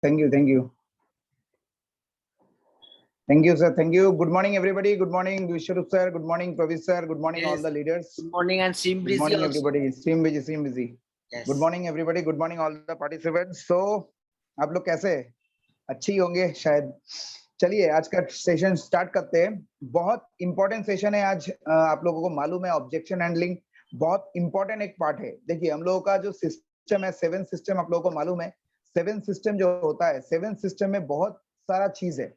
Thank you, thank you. Thank you, sir. Thank you. Good morning, everybody. Good morning, Vishwarup sir. Good morning, Pravi sir. Good morning, all Yes. the leaders. Good morning and stream Good busy morning, also. everybody. Stream busy, stream busy. Yes. Good morning, everybody. Good morning, all the participants. So, आप लोग कैसे अच्छी होंगे शायद। चलिए आज का session start करते हैं। बहुत इंपॉर्टेंट सेशन है आज। आप लोगों को मालूम है ऑब्जेक्शन हैंडलिंग बहुत इंपॉर्टेंट एक पार्ट है। देखिए हम लोगों का जो सिस्टम है 7 सिस्टम, आप लोगों को मालूम है 7 सिस्टम जो होता है 7 सिस्टम में बहुत सारा चीज है।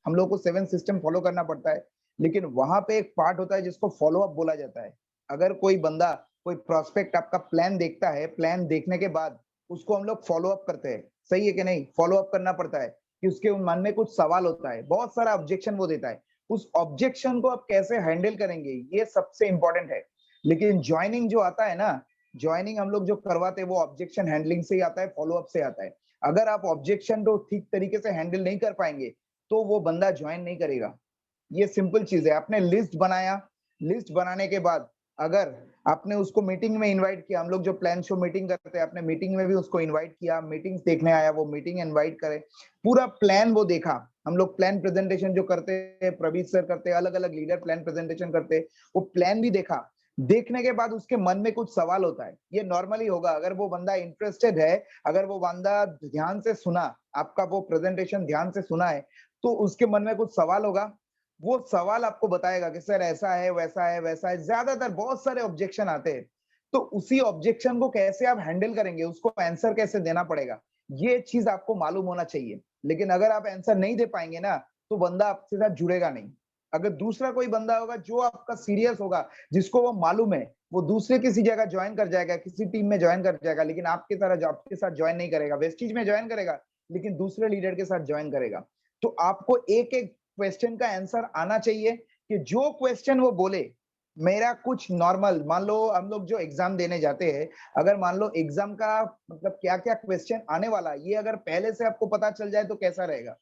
हम लोग को 7 सिस्टम फॉलो करना पड़ता है, लेकिन वहां पे एक पार्ट होता है जिसको फॉलो अप बोला जाता है। अगर कोई बंदा कोई प्रोस्पेक्ट आपका प्लान देखता है, प्लान देखने के बाद उसको हम लोग फॉलो अप करते हैं, सही है कि नहीं? फॉलो अप करना पड़ता है कि उसके मन में कुछ सवाल होता है, बहुत सारा ऑब्जेक्शन वो देता है। उस ऑब्जेक्शन को आप कैसे हैंडल करेंगे ये सबसे इंपॉर्टेंट है। लेकिन ज्वाइनिंग जो आता है ना, ज्वाइनिंग हम लोग जो करवाते हैं वो ऑब्जेक्शन हैंडलिंग से ही आता है, फॉलो अप से आता है। अगर आप ऑब्जेक्शन को ठीक तरीके से हैंडल नहीं कर पाएंगे तो वो बंदा ज्वाइन नहीं करेगा। ये सिंपल चीज है। आपने लिस्ट बनाया, लिस्ट बनाने के बाद अगर आपने उसको मीटिंग में इनवाइट किया, हम लोग जो प्लान शो मीटिंग करते हैं, आपने मीटिंग में भी उसको इनवाइट किया, मीटिंग्स देखने आया, वो मीटिंग इनवाइट करे, पूरा प्लान वो देखा। हम लोग प्लान प्रेजेंटेशन जो करते हैं, प्रवीण सर करते हैं, अलग अलग लीडर प्लान प्रेजेंटेशन करते हैं, वो प्लान भी देखा। देखने के बाद उसके मन में कुछ सवाल होता है, ये नॉर्मली होगा। अगर वो बंदा इंटरेस्टेड है, अगर वो बंदा ध्यान से सुना, आपका वो प्रेजेंटेशन ध्यान से सुना है, तो उसके मन में कुछ सवाल होगा। वो सवाल आपको बताएगा कि सर ऐसा है, वैसा है, वैसा है। ज्यादातर बहुत सारे ऑब्जेक्शन आते हैं, तो उसी ऑब्जेक्शन को कैसे आप हैंडल करेंगे, उसको आंसर कैसे देना पड़ेगा, ये चीज आपको मालूम होना चाहिए। लेकिन अगर आप आंसर नहीं दे पाएंगे ना, तो बंदा आपके साथ जुड़ेगा नहीं। अगर दूसरा कोई बंदा होगा जो आपका सीरियस होगा, जिसको वो मालूम है, वो दूसरे किसी जगह ज्वाइन कर जाएगा, किसी टीम में ज्वाइन कर जाएगा, लेकिन आपके तरह आपके साथ ज्वाइन नहीं करेगा। वेस्टीज में ज्वाइन करेगा, लेकिन दूसरे लीडर के साथ ज्वाइन करेगा। तो आपको एक एक क्वेश्चन का आंसर आना चाहिए कि जो क्वेश्चन वो बोले, मेरा कुछ नॉर्मल, मान लो हम लोग जो एग्जाम देने जाते हैं, अगर मान लो एग्जाम का मतलब क्या क्या क्वेश्चन आने वाला है, ये अगर पहले से आपको पता चल जाए तो कैसा रहेगा।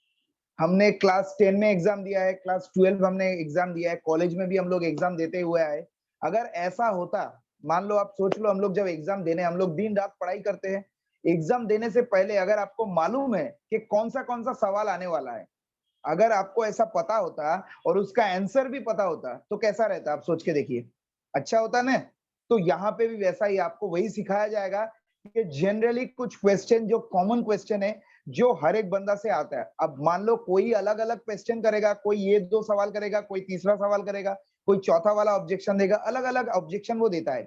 हमने क्लास 10 में एग्जाम दिया है, क्लास 12 हमने एग्जाम दिया है, कॉलेज में भी हम लोग एग्जाम देते हुए आए। अगर ऐसा होता, मान लो आप सोच लो, हम लोग जब एग्जाम देने, हम लोग दिन रात पढ़ाई करते हैं। एग्जाम देने से पहले अगर आपको मालूम है कि कौन सा सवाल आने वाला है, अगर आपको ऐसा पता होता और उसका आंसर भी पता होता तो कैसा रहता, आप सोच के देखिए। अच्छा होता ना। तो यहाँ पे भी वैसा ही आपको वही सिखाया जाएगा कि जनरली कुछ क्वेश्चन जो कॉमन क्वेश्चन है, जो हर एक बंदा से आता है। अब मान लो कोई अलग अलग क्वेश्चन करेगा, कोई ये 2 सवाल करेगा, कोई तीसरा सवाल करेगा, कोई चौथा वाला ऑब्जेक्शन देगा, अलग अलग ऑब्जेक्शन वो देता है।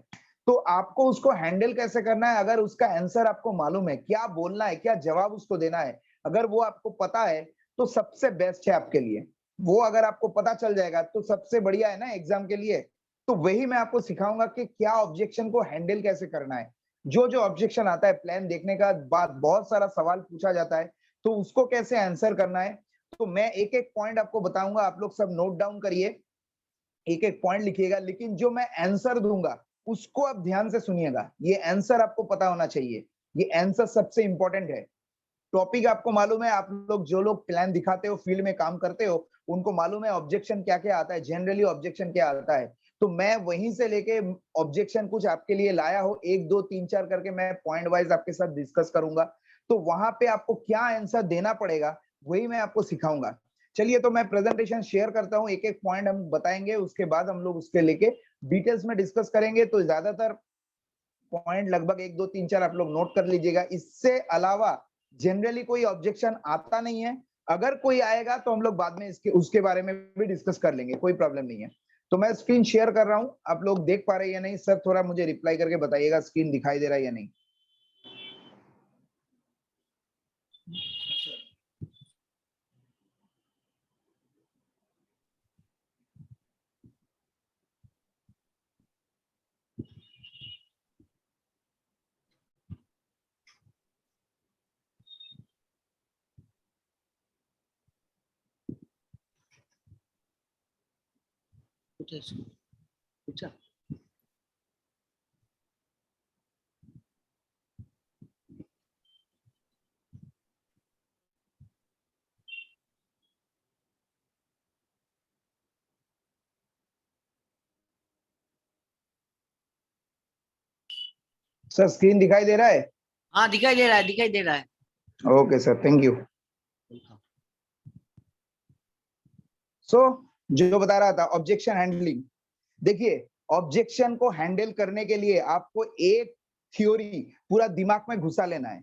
तो आपको उसको हैंडल कैसे करना है, अगर उसका आंसर आपको मालूम है, क्या बोलना है, क्या जवाब उसको देना है, अगर वो आपको पता है तो सबसे बेस्ट है आपके लिए। वो अगर आपको पता चल जाएगा तो सबसे बढ़िया है ना एग्जाम के लिए। तो वही मैं आपको सिखाऊंगा कि क्या ऑब्जेक्शन को हैंडल कैसे करना है। जो जो ऑब्जेक्शन आता है, प्लान देखने का बाद बहुत सारा सवाल पूछा जाता है, तो उसको कैसे आंसर करना है। तो मैं एक एक पॉइंट आपको बताऊंगा, आप लोग सब नोट डाउन करिए, एक एक पॉइंट लिखिएगा, लेकिन जो मैं आंसर दूंगा उसको आप ध्यान से सुनिएगा। ये आंसर आपको पता होना चाहिए, ये आंसर सबसे इंपॉर्टेंट है। टॉपिक आपको मालूम है, आप लोग जो लोग प्लान दिखाते हो, फील्ड में काम करते हो, उनको मालूम है ऑब्जेक्शन क्या क्या आता है, जनरली ऑब्जेक्शन क्या आता है। तो मैं वहीं से लेके ऑब्जेक्शन कुछ आपके लिए लाया हो, 1 2 3 4 करके मैं पॉइंट वाइज आपके साथ डिस्कस करूंगा। तो वहां पे आपको क्या आंसर देना पड़ेगा वही मैं आपको सिखाऊंगा। चलिए तो मैं प्रेजेंटेशन शेयर करता हूँ, एक एक पॉइंट हम बताएंगे, उसके बाद हम लोग उसके लेके डिटेल्स में डिस्कस करेंगे। तो ज्यादातर पॉइंट लगभग 1 2 3 4 आप लोग नोट कर लीजिएगा। इससे अलावा जनरली कोई ऑब्जेक्शन आता नहीं है। अगर कोई आएगा तो हम लोग बाद में इसके उसके बारे में भी डिस्कस कर लेंगे, कोई प्रॉब्लम नहीं है। तो मैं स्क्रीन शेयर कर रहा हूं, आप लोग देख पा रहे हैं या नहीं सर, थोड़ा मुझे रिप्लाई करके बताइएगा स्क्रीन दिखाई दे रहा है या नहीं। पूछा सर स्क्रीन दिखाई दे रहा है? हाँ दिखाई दे रहा है, दिखाई दे रहा है। Okay sir, thank you. So जो बता रहा था ऑब्जेक्शन हैंडलिंग, देखिए ऑब्जेक्शन को हैंडल करने के लिए आपको एक थ्योरी पूरा दिमाग में घुसा लेना है।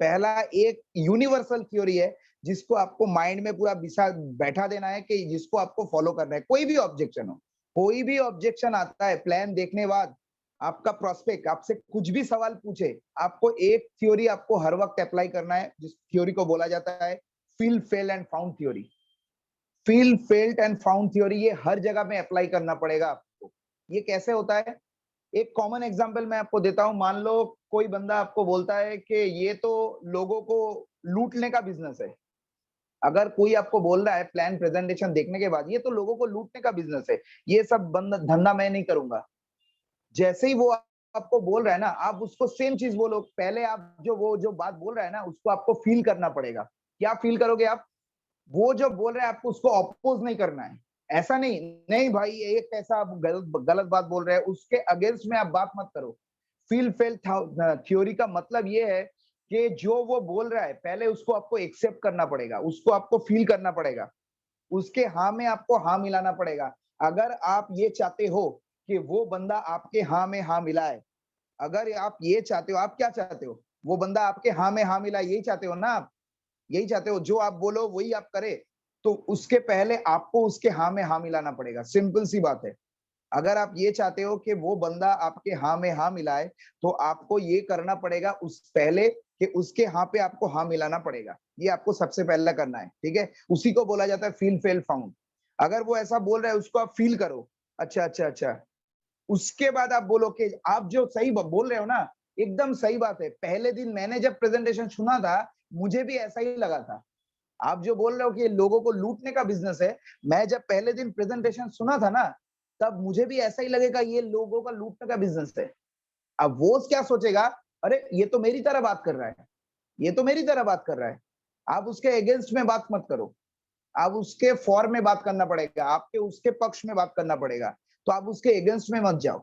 पहला एक यूनिवर्सल थ्योरी है जिसको आपको माइंड में पूरा बिठा बैठा देना है कि जिसको आपको फॉलो करना है। कोई भी ऑब्जेक्शन हो, कोई भी ऑब्जेक्शन आता है प्लान देखने बाद, आपका प्रोस्पेक्ट आपसे कुछ भी सवाल पूछे, आपको एक थ्योरी आपको हर वक्त अप्लाई करना है, जिस थ्योरी को बोला जाता है feel fail and found theory. Feel felt and found theory ये हर जगह में अप्लाई करना पड़ेगा आपको। ये कैसे होता है, एक कॉमन एग्जांपल मैं आपको देता हूं। मान लो कोई बंदा आपको बोलता है कि ये तो लोगों को लूटने का बिजनेस है। अगर कोई आपको बोल रहा है प्लान प्रेजेंटेशन देखने के बाद, ये तो लोगों को लूटने का बिजनेस है, ये सब बंदा धंधा मैं नहीं करूंगा, जैसे ही वो आपको बोल रहा है ना, आप उसको सेम चीज बोलो। पहले आप जो वो जो बात बोल रहा है ना, उसको आपको फील करना पड़ेगा। क्या फील करोगे आप, वो जो बोल रहे हैं आपको उसको अपोज नहीं करना है। ऐसा नहीं, नहीं भाई ये कैसा आप गलत गलत बात बोल रहे हैं, उसके अगेंस्ट में आप बात मत करो। फील फेल थ्योरी का मतलब ये है कि जो वो बोल रहा है पहले उसको आपको एक्सेप्ट करना पड़ेगा, उसको आपको फील करना पड़ेगा, उसके हाँ में आपको हाँ मिलाना पड़ेगा। अगर आप ये चाहते हो कि वो बंदा आपके हाँ में हाँ मिलाए, अगर आप ये चाहते हो, आप क्या चाहते हो, वो बंदा आपके हाँ में हाँ मिलाए, यही चाहते हो ना आप, यही चाहते हो, जो आप बोलो वही आप करे, तो उसके पहले आपको उसके हाँ में हाँ मिलाना पड़ेगा। सिंपल सी बात है। अगर आप ये चाहते हो कि वो बंदा आपके हाँ में हाँ मिलाए, तो आपको ये करना पड़ेगा उस पहले कि उसके हाँ पे आपको हाँ मिलाना पड़ेगा। ये आपको सबसे पहले करना है, ठीक है। उसी को बोला जाता है फील फेल फाउंड। अगर वो ऐसा बोल रहा है उसको आप फील करो, अच्छा अच्छा अच्छा, उसके बाद आप बोलो कि आप जो सही बोल रहे हो ना, एकदम सही बात है। पहले दिन मैंने जब प्रेजेंटेशन सुना था, मुझे भी ऐसा ही लगा था। आप जो बोल रहे हो कि लोगों को लूटने का बिजनेस है, मैं जब पहले दिन प्रेजेंटेशन सुना था ना, तब मुझे भी ऐसा ही लगेगा ये लोगों का लूटने का बिजनेस है। अब वो क्या सोचेगा, अरे ये तो मेरी तरह बात कर रहा है, ये तो मेरी तरह बात कर रहा है। आप उसके अगेंस्ट में बात मत करो, आप उसके फॉर में बात करना पड़ेगा, आपके उसके पक्ष में बात करना पड़ेगा। तो आप उसके अगेंस्ट में मत जाओ।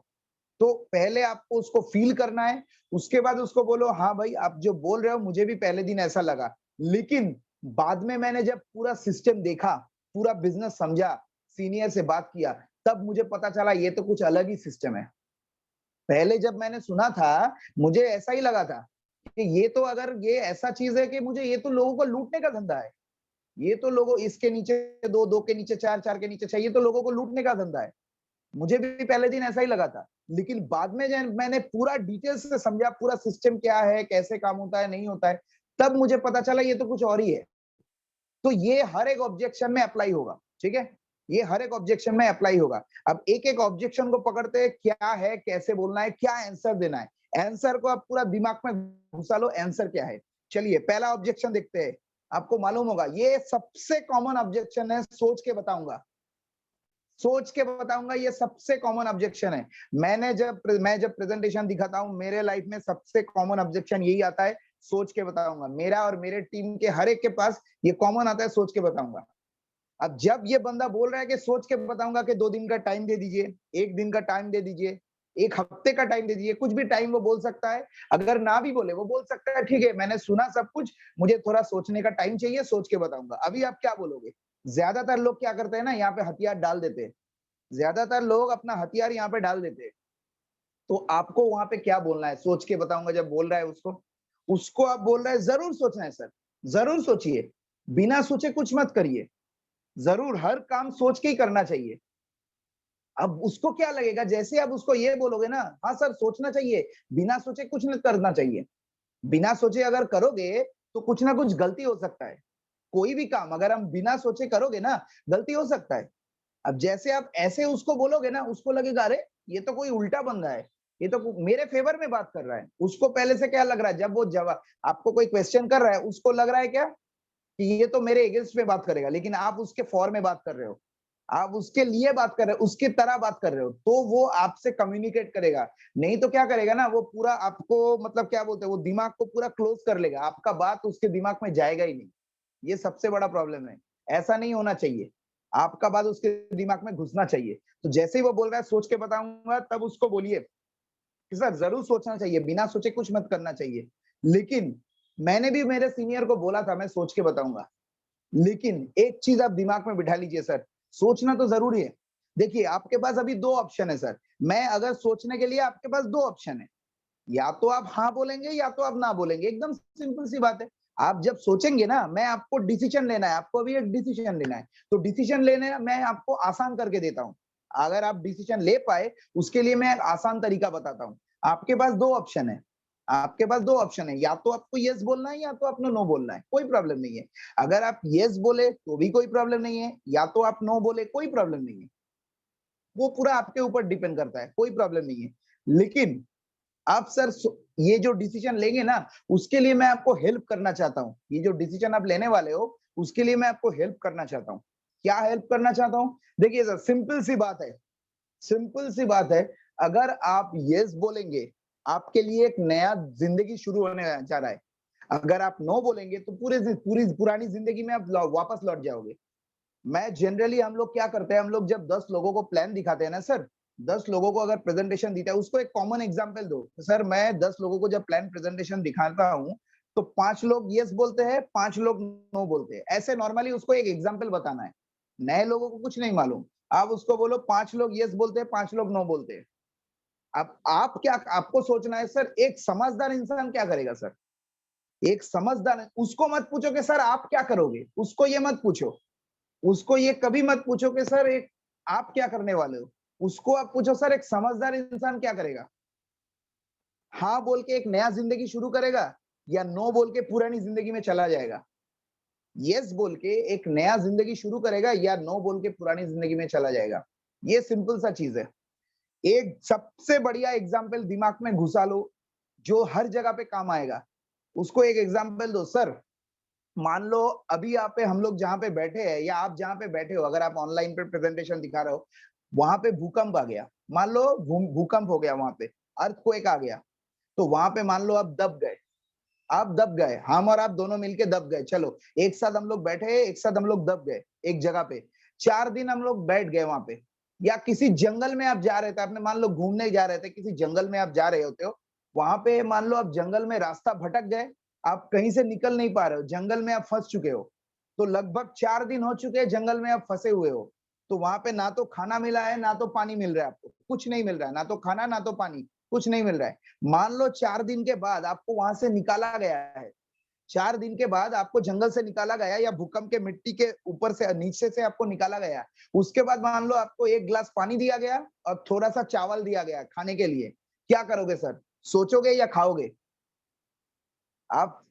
तो पहले आपको उसको फील करना है, उसके बाद उसको बोलो हाँ भाई आप जो बोल रहे हो मुझे भी पहले दिन ऐसा लगा, लेकिन बाद में मैंने जब पूरा सिस्टम देखा, पूरा बिजनेस समझा, सीनियर से बात किया, तब मुझे पता चला ये तो कुछ अलग ही सिस्टम है। पहले जब मैंने सुना था, मुझे ऐसा ही लगा था कि ये तो अगर ये ऐसा चीज है कि मुझे ये तो लोगों को लूटने का धंधा है, ये तो लोगों इसके नीचे दो, दो के नीचे चार, चार के नीचे छह, ये तो लोगों को लूटने का धंधा है। मुझे भी पहले दिन ऐसा ही लगा था, लेकिन बाद में जब मैंने पूरा डिटेल से समझा पूरा सिस्टम क्या है, कैसे काम होता है, नहीं होता है, तब मुझे पता चला ये तो कुछ और ही है। तो ये हर एक ऑब्जेक्शन में अप्लाई होगा, ठीक है। ये हर एक ऑब्जेक्शन में अप्लाई होगा। अब एक एक ऑब्जेक्शन को पकड़ते हैं, क्या है, कैसे बोलना है, क्या आंसर देना है, आंसर को आप पूरा दिमाग में घुसा लो, आंसर क्या है। चलिए पहला ऑब्जेक्शन देखते हैं। आपको मालूम होगा ये सबसे कॉमन ऑब्जेक्शन है, सोच के बताऊंगा, सोच के बताऊंगा, ये सबसे कॉमन ऑब्जेक्शन है। मैं जब प्रेजेंटेशन दिखाता हूं, मेरे लाइफ में सबसे कॉमन ऑब्जेक्शन यही आता है, सोच के बताऊंगा। मेरा और मेरे टीम के हर एक के पास ये कॉमन आता है, सोच के बताऊंगा। अब जब ये बंदा बोल रहा है कि सोच के बताऊंगा, कि 2 दिन का टाइम दे दीजिए, 1 दिन का टाइम दे दीजिए, 1 हफ्ते का टाइम दे दीजिए, कुछ भी टाइम वो बोल सकता है। अगर ना भी बोले, वो बोल सकता है ठीक है मैंने सुना सब कुछ, मुझे थोड़ा सोचने का टाइम चाहिए, सोच के बताऊंगा। अभी आप क्या बोलोगे, ज्यादातर लोग क्या करते हैं ना, यहाँ पे हथियार डाल देते हैं, ज्यादातर लोग अपना हथियार यहाँ पे डाल देते हैं। तो आपको वहां पे क्या बोलना है, सोच के बताऊंगा जब बोल रहा है उसको, उसको आप बोल रहे हैं जरूर सोचना है सर, जरूर सोचिए, बिना सोचे कुछ मत करिए, जरूर हर काम सोच के ही करना चाहिए। अब उसको क्या लगेगा, जैसे आप उसको ये बोलोगे ना, हाँ सर सोचना चाहिए, बिना सोचे कुछ नहीं करना चाहिए, बिना सोचे अगर करोगे तो कुछ ना कुछ गलती हो सकता है। कोई भी काम अगर हम बिना सोचे करोगे ना, गलती हो सकता है। अब जैसे आप ऐसे उसको बोलोगे ना, उसको लगेगा अरे ये तो कोई उल्टा बंदा है, ये तो मेरे फेवर में बात कर रहा है। उसको पहले से क्या लग रहा है, जब वो जवाब आपको कोई क्वेश्चन कर रहा है, उसको लग रहा है क्या कि ये तो मेरे अगेंस्ट में बात करेगा, लेकिन आप उसके फॉर में बात कर रहे हो, आप उसके लिए बात कर रहे हो, उसकी तरह बात कर रहे हो, तो वो आपसे कम्युनिकेट करेगा। नहीं तो क्या करेगा ना, वो पूरा आपको मतलब क्या बोलते हैं, वो दिमाग को पूरा क्लोज कर लेगा, आपका बात उसके दिमाग में जाएगा ही नहीं। ये सबसे बड़ा प्रॉब्लम है, ऐसा नहीं होना चाहिए। आपका बात उसके दिमाग में घुसना चाहिए। तो जैसे ही वो बोल रहा है सोच के बताऊंगा, तब उसको बोलिए कि सर जरूर सोचना चाहिए, बिना सोचे कुछ मत करना चाहिए, लेकिन मैंने भी मेरे सीनियर को बोला था मैं सोच के बताऊंगा, लेकिन एक चीज आप दिमाग में बिठा लीजिए सर, सोचना तो जरूरी है। देखिए आपके पास अभी दो ऑप्शन है सर, मैं अगर सोचने के लिए आपके पास दो ऑप्शन है, या तो आप हाँ बोलेंगे या तो आप ना बोलेंगे, एकदम सिंपल सी बात है। आप जब सोचेंगे ना, मैं आपको डिसीजन लेना है, आपको अभी एक डिसीजन लेना है, तो डिसीजन लेने मैं आपको आसान करके देता हूँ। अगर आप डिसीजन ले पाए, उसके लिए मैं एक आसान तरीका बताता हूँ। आपके पास दो ऑप्शन है, आपके पास दो ऑप्शन है, या तो आपको यस बोलना है या तो आपको नो बोलना है, कोई प्रॉब्लम नहीं है। अगर आप यस बोले तो भी कोई प्रॉब्लम नहीं है, या तो आप नो बोले कोई प्रॉब्लम नहीं है, वो पूरा आपके ऊपर डिपेंड करता है, कोई प्रॉब्लम नहीं है। लेकिन आप सर ये जो डिसीजन लेंगे ना, उसके लिए मैं आपको हेल्प करना चाहता हूँ। ये जो डिसीजन आप लेने वाले हो, उसके लिए मैं आपको हेल्प करना चाहता हूँ। क्या हेल्प करना चाहता हूँ? देखिए सर, सिंपल सी बात है, सिंपल सी बात है। अगर आप यस बोलेंगे, आपके लिए एक नया जिंदगी शुरू होने जा रहा है। अगर आप नो बोलेंगे तो पूरी पुरानी जिंदगी में आप वापस लौट जाओगे। मैं जनरली, हम लोग क्या करते हैं, हम लोग जब 10 लोगों को प्लान दिखाते हैं ना सर, 10 लोगों को अगर प्रेजेंटेशन देता है, उसको एक कॉमन एग्जांपल दो। तो सर मैं 10 लोगों को जब प्लान प्रेजेंटेशन दिखाता हूँ, तो 5 लोग यस बोलते हैं, 5 लोग नो बोलते हैं। ऐसे नॉर्मली उसको एक एग्जांपल बताना है। नए लोगों को कुछ नहीं मालूम, आप उसको बोलो 5 लोग यस बोलते हैं, 5 लोग नो बोलते हैं। अब आप क्या, आपको सोचना है सर, एक समझदार इंसान क्या करेगा सर? एक समझदार, उसको मत पूछो कि सर आप क्या करोगे, उसको ये मत पूछो। उसको ये कभी मत पूछो कि सर एक आप क्या करने वाले हो। उसको आप पूछो सर एक समझदार इंसान क्या करेगा? हाँ बोल के एक नया जिंदगी शुरू करेगा, या नो बोल के पुरानी जिंदगी में चला जाएगा? यस बोल के एक नया जिंदगी शुरू करेगा, या नो बोल के पुरानी जिंदगी में चला जाएगा? ये सिंपल सा चीज है। एक सबसे बढ़िया एग्जाम्पल दिमाग में घुसा लो, जो हर जगह पे काम आएगा। उसको एक एग्जाम्पल दो सर। मान लो अभी यहाँ पे हम लोग जहाँ पे बैठे हैं, या आप जहाँ पे बैठे हो, अगर आप ऑनलाइन पे प्रेजेंटेशन दिखा रहे हो, वहां पे भूकंप आ गया, मान लो भूकंप हो गया, वहां पे अर्थक्वेक आ गया, तो वहां पे मान लो आप दब गए, आप दब गए, हम और आप दोनों मिलके दब गए। चलो एक साथ हम लोग बैठे हैं, एक साथ हम लोग दब गए एक जगह पे, 4 दिन हम लोग बैठ गए वहां पे। या किसी जंगल में आप जा रहे थे, आपने मान लो घूमने जा रहे थे, किसी जंगल में आप जा रहे होते हो, वहां पे मान लो आप जंगल में रास्ता भटक गए, आप कहीं से निकल नहीं पा रहे हो, जंगल में आप फंस चुके हो। तो लगभग 4 दिन हो चुके हैं जंगल में आप फंसे हुए हो। तो वहां पे ना तो खाना मिला है, ना तो पानी मिल रहा है, आपको कुछ नहीं मिल रहा है, ना तो खाना ना तो पानी, कुछ नहीं मिल रहा है। मान लो 4 दिन के बाद आपको वहां से निकाला गया है, 4 दिन के बाद आपको जंगल से निकाला गया, या भूकंप के मिट्टी के ऊपर से नीचे से आपको निकाला गया। उसके बाद मान लो आपको 1 गिलास पानी दिया गया और थोड़ा सा चावल दिया गया खाने के लिए, क्या करोगे सर? सोचोगे या खाओगे? आप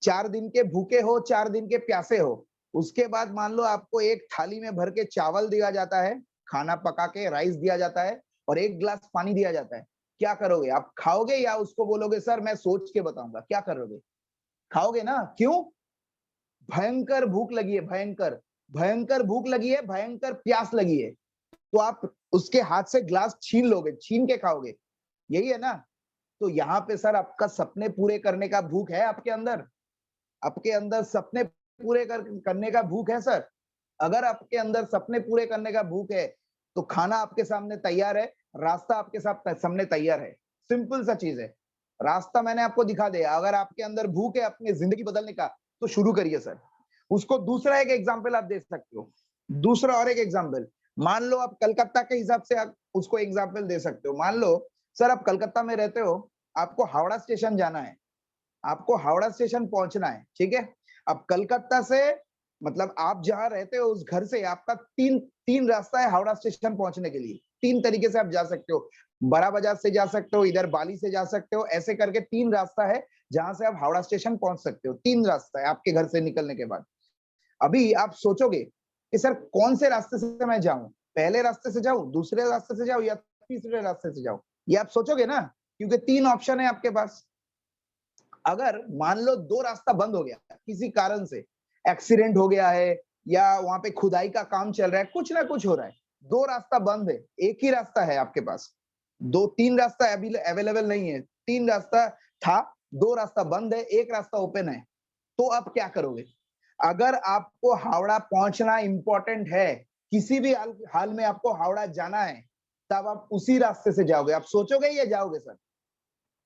4 दिन के भूखे हो, 4 दिन के प्यासे हो, उसके बाद मान लो आपको एक थाली में भर के चावल दिया जाता है, खाना पका के राइस दिया जाता है, और 1 गिलास पानी दिया जाता है। क्या करोगे? आप खाओगे या उसको बोलोगे सर मैं सोच के बताऊंगा? क्या करोगे? खाओगे ना? क्यों? भयंकर भूख लगी है, भयंकर भयंकर भूख लगी है, भयंकर प्यास लगी है, तो आप उसके हाथ से ग्लास छीन लोगे, छीन के खाओगे, यही है ना? तो यहाँ पे सर आपका सपने पूरे करने का भूख है आपके अंदर, आपके अंदर सपने पूरे करने का भूख है सर। अगर आपके अंदर सपने पूरे करने का भूख है, तो खाना आपके सामने तैयार है, रास्ता आपके सामने तैयार है। सिंपल सा चीज है, रास्ता मैंने आपको दिखा दिया। अगर आपके अंदर भूख है अपनी जिंदगी बदलने का, तो शुरू करिए सर। उसको दूसरा एक एग्जाम्पल आप दे सकते हो, दूसरा और एक एग्जाम्पल, मान लो आप कलकत्ता के हिसाब से आप उसको एग्जाम्पल दे सकते हो। मान लो सर आप कलकत्ता में रहते हो, आपको हावड़ा स्टेशन जाना है, आपको हावड़ा स्टेशन पहुंचना है, ठीक है? अब कलकत्ता से, मतलब आप जहां रहते हो उस घर से आपका तीन तीन रास्ता है हावड़ा स्टेशन पहुंचने के लिए। 3 तरीके से आप जा सकते हो, बड़ा बाजार से जा सकते हो, इधर बाली से जा सकते हो, ऐसे करके 3 रास्ता है जहां से आप हावड़ा स्टेशन पहुंच सकते हो। 3 रास्ता है आपके घर से निकलने के बाद। अभी आप सोचोगे कि सर कौन से रास्ते से मैं जाऊं, पहले रास्ते से जाऊं, दूसरे रास्ते से जाऊं, या तीसरे रास्ते से जाऊं? ये आप सोचोगे ना, क्योंकि 3 ऑप्शन है आपके पास। अगर मान लो 2 रास्ता बंद हो गया किसी कारण से, एक्सीडेंट हो गया है, या वहां पे खुदाई का काम चल रहा है, कुछ ना कुछ हो रहा है, 2 रास्ता बंद है, एक ही रास्ता है आपके पास, 2 3 रास्ता अवेलेबल नहीं है, 3 रास्ता था, 2 रास्ता बंद है, एक रास्ता ओपन है, तो आप क्या करोगे? अगर आपको हावड़ा पहुंचना इंपॉर्टेंट है, किसी भी हाल में आपको हावड़ा जाना है, तब आप उसी रास्ते से जाओगे। आप सोचोगे या जाओगे सर?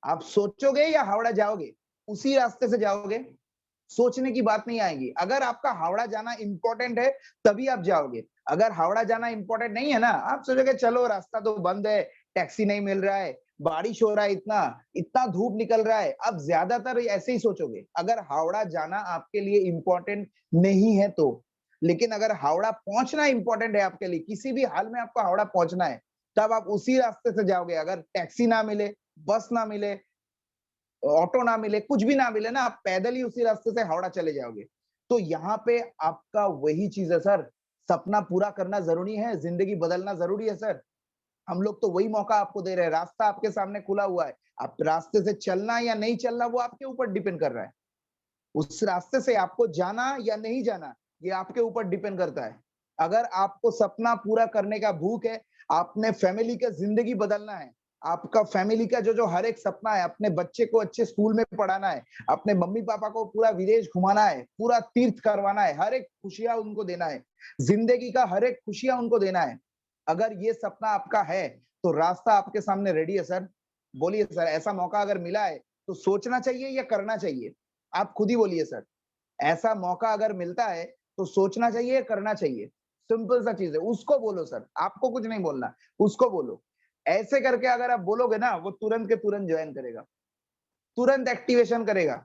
आप सोचोगे या हावड़ा जाओगे? उसी रास्ते से जाओगे, सोचने की बात नहीं आएगी। अगर आपका हावड़ा जाना इंपॉर्टेंट है, तभी आप जाओगे। अगर हावड़ा जाना इंपॉर्टेंट नहीं है ना, आप सोचोगे चलो रास्ता तो बंद है, टैक्सी नहीं मिल रहा है, बारिश हो रहा है इतना, इतना धूप निकल रहा है, आप ज्यादातर ऐसे ही सोचोगे, अगर हावड़ा जाना आपके लिए इंपॉर्टेंट नहीं है तो। लेकिन अगर हावड़ा पहुंचना इंपॉर्टेंट है आपके लिए, किसी भी हाल में आपको हावड़ा पहुंचना है, तब आप उसी रास्ते से जाओगे। अगर टैक्सी ना मिले, बस ना मिले, ऑटो ना मिले, कुछ भी ना मिले ना, आप पैदल ही उसी रास्ते से हावड़ा चले जाओगे। तो यहाँ पे आपका वही चीज है सर, सपना पूरा करना जरूरी है, जिंदगी बदलना जरूरी है सर। हम लोग तो वही मौका आपको दे रहे हैं, रास्ता आपके सामने खुला हुआ है। आप रास्ते से चलना या नहीं चलना वो आपके ऊपर डिपेंड कर रहा है। उस रास्ते से आपको जाना या नहीं जाना, ये आपके ऊपर डिपेंड करता है। अगर आपको सपना पूरा करने का भूख है, आपने फैमिली का जिंदगी बदलना है, आपका फैमिली का जो हर एक सपना है, अपने बच्चे को अच्छे स्कूल में पढ़ाना है, अपने मम्मी पापा को पूरा विदेश घुमाना है, पूरा तीर्थ करवाना है, हर एक खुशियां उनको देना है, जिंदगी का हर एक खुशियां उनको देना है। अगर ये सपना आपका है, तो रास्ता आपके सामने रेडी है सर। बोलिए सर, ऐसा मौका अगर मिला है, तो सोचना चाहिए या करना चाहिए? आप खुद ही बोलिए सर, ऐसा मौका अगर मिलता है तो सोचना चाहिए, करना चाहिए। सिंपल सा चीज है, उसको बोलो सर, आपको कुछ नहीं बोलना, उसको बोलो। ऐसे करके अगर आप बोलोगे ना, वो तुरंत के तुरंत ज्वाइन करेगा, तुरंत एक्टिवेशन करेगा।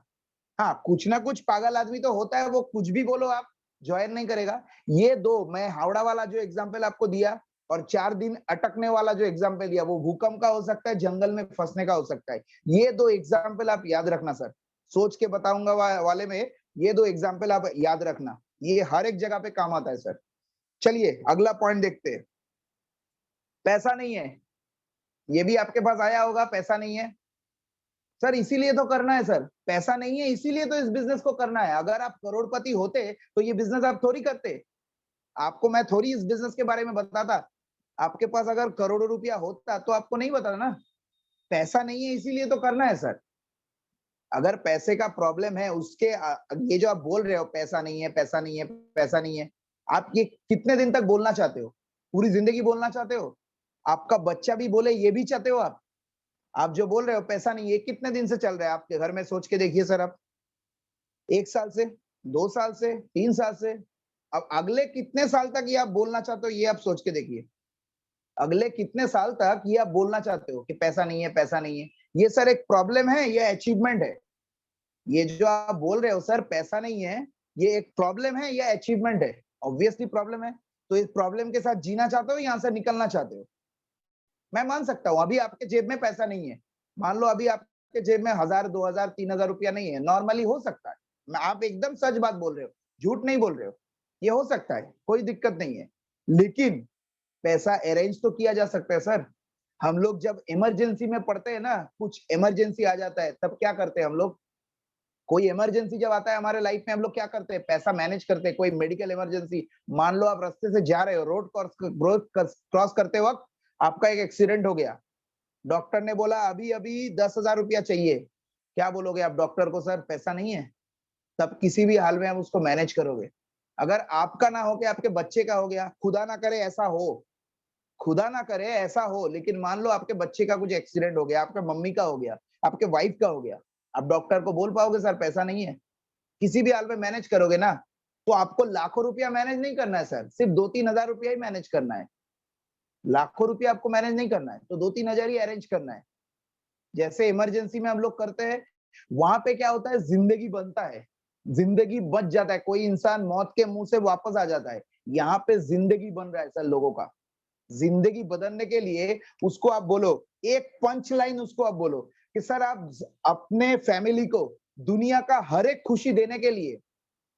हाँ, कुछ ना कुछ पागल आदमी तो होता है, वो कुछ भी बोलो आप, ज्वाइन नहीं करेगा। ये दो, मैं हावड़ा वाला जो एग्जाम्पल आपको दिया और 4 दिन अटकने वाला जो एग्जाम्पल दिया, वो भूकंप का हो सकता है, जंगल में फंसने का हो सकता है। ये दो एग्जाम्पल आप याद रखना सर, सोच के बताऊंगा वाले में ये दो एग्जाम्पल आप याद रखना, ये हर एक जगह पे काम आता है सर। चलिए अगला पॉइंट देखते हैं। पैसा नहीं है, ये भी आपके पास आया होगा, पैसा नहीं है सर, इसीलिए तो करना है सर। पैसा नहीं है इसीलिए तो इस बिजनेस को करना है। अगर आप करोड़पति होते तो ये बिजनेस आप थोड़ी करते, आपको मैं थोड़ी इस बिजनेस के बारे में बताता। आपके पास अगर करोड़ों रुपया होता तो आपको नहीं बताना ना। पैसा नहीं है इसीलिए तो करना है सर। अगर पैसे का प्रॉब्लम है, उसके ये जो आप बोल रहे हो पैसा नहीं है, पैसा नहीं है, पैसा नहीं है, आप ये कितने दिन तक बोलना चाहते हो? पूरी जिंदगी बोलना चाहते हो? आपका बच्चा भी बोले ये भी चाहते हो आप? आप जो बोल रहे हो पैसा नहीं, ये कितने दिन से चल रहा है आपके घर में? सोच के देखिए सर आप। 1 साल से, 2 साल से, 3 साल से, अब अगले कितने साल तक ये आप बोलना चाहते हो, ये आप सोच के देखिए। अगले कितने साल तक ये आप बोलना चाहते हो कि पैसा नहीं है, पैसा नहीं है? ये सर एक प्रॉब्लम है या अचीवमेंट है? ये जो आप बोल रहे हो सर पैसा नहीं है, ये एक प्रॉब्लम है या अचीवमेंट है? ऑब्वियसली प्रॉब्लम है। तो इस प्रॉब्लम के साथ जीना चाहते हो, यहाँ से निकलना चाहते हो? मैं मान सकता हूँ अभी आपके जेब में पैसा नहीं है, मान लो अभी आपके जेब में 1000, 2000, 3000 रुपया नहीं है, नॉर्मली हो सकता है। मैं आप एकदम सच बात बोल रहे हो, झूठ नहीं बोल रहे हो, ये हो सकता है, कोई दिक्कत नहीं है। लेकिन पैसा अरेंज तो किया जा सकता है सर। हम लोग जब इमरजेंसी में पड़ते हैं ना, कुछ इमरजेंसी आ जाता है, तब क्या करते हैं हम लोग? कोई इमरजेंसी जब आता है हमारे लाइफ में, हम लोग क्या करते हैं? पैसा मैनेज करते हैं। कोई मेडिकल इमरजेंसी, मान लो आप रास्ते से जा रहे हो, रोड क्रॉस करते वक्त आपका एक एक्सीडेंट हो गया, डॉक्टर ने बोला अभी अभी 10,000 रुपया चाहिए। क्या बोलोगे आप डॉक्टर को? सर पैसा नहीं है। तब किसी भी हाल में आप उसको मैनेज करोगे। अगर आपका ना हो के आपके बच्चे का हो गया, खुदा ना करे ऐसा हो, खुदा ना करे ऐसा हो, लेकिन मान लो आपके बच्चे का कुछ एक्सीडेंट हो गया, आपके मम्मी का हो गया, आपके वाइफ का हो गया, आप डॉक्टर को बोल पाओगे सर पैसा नहीं है? किसी भी हाल में मैनेज करोगे ना। तो आपको लाखों रुपया मैनेज नहीं करना है सर, सिर्फ 2-3 हजार रुपया ही मैनेज करना है। लाखों रुपया आपको मैनेज नहीं करना है, तो 2-3 हजार ही अरेंज करना है। जैसे इमरजेंसी में हम लोग करते हैं, वहां पे क्या होता है? जिंदगी बनता है, जिंदगी बच जाता है, कोई इंसान मौत के मुंह से वापस आ जाता है। यहाँ पे जिंदगी बन रहा है सर लोगों का। जिंदगी बदलने के लिए उसको आप बोलो, एक पंच लाइन उसको आप बोलो कि सर आप अपने फैमिली को दुनिया का हर एक खुशी देने के लिए,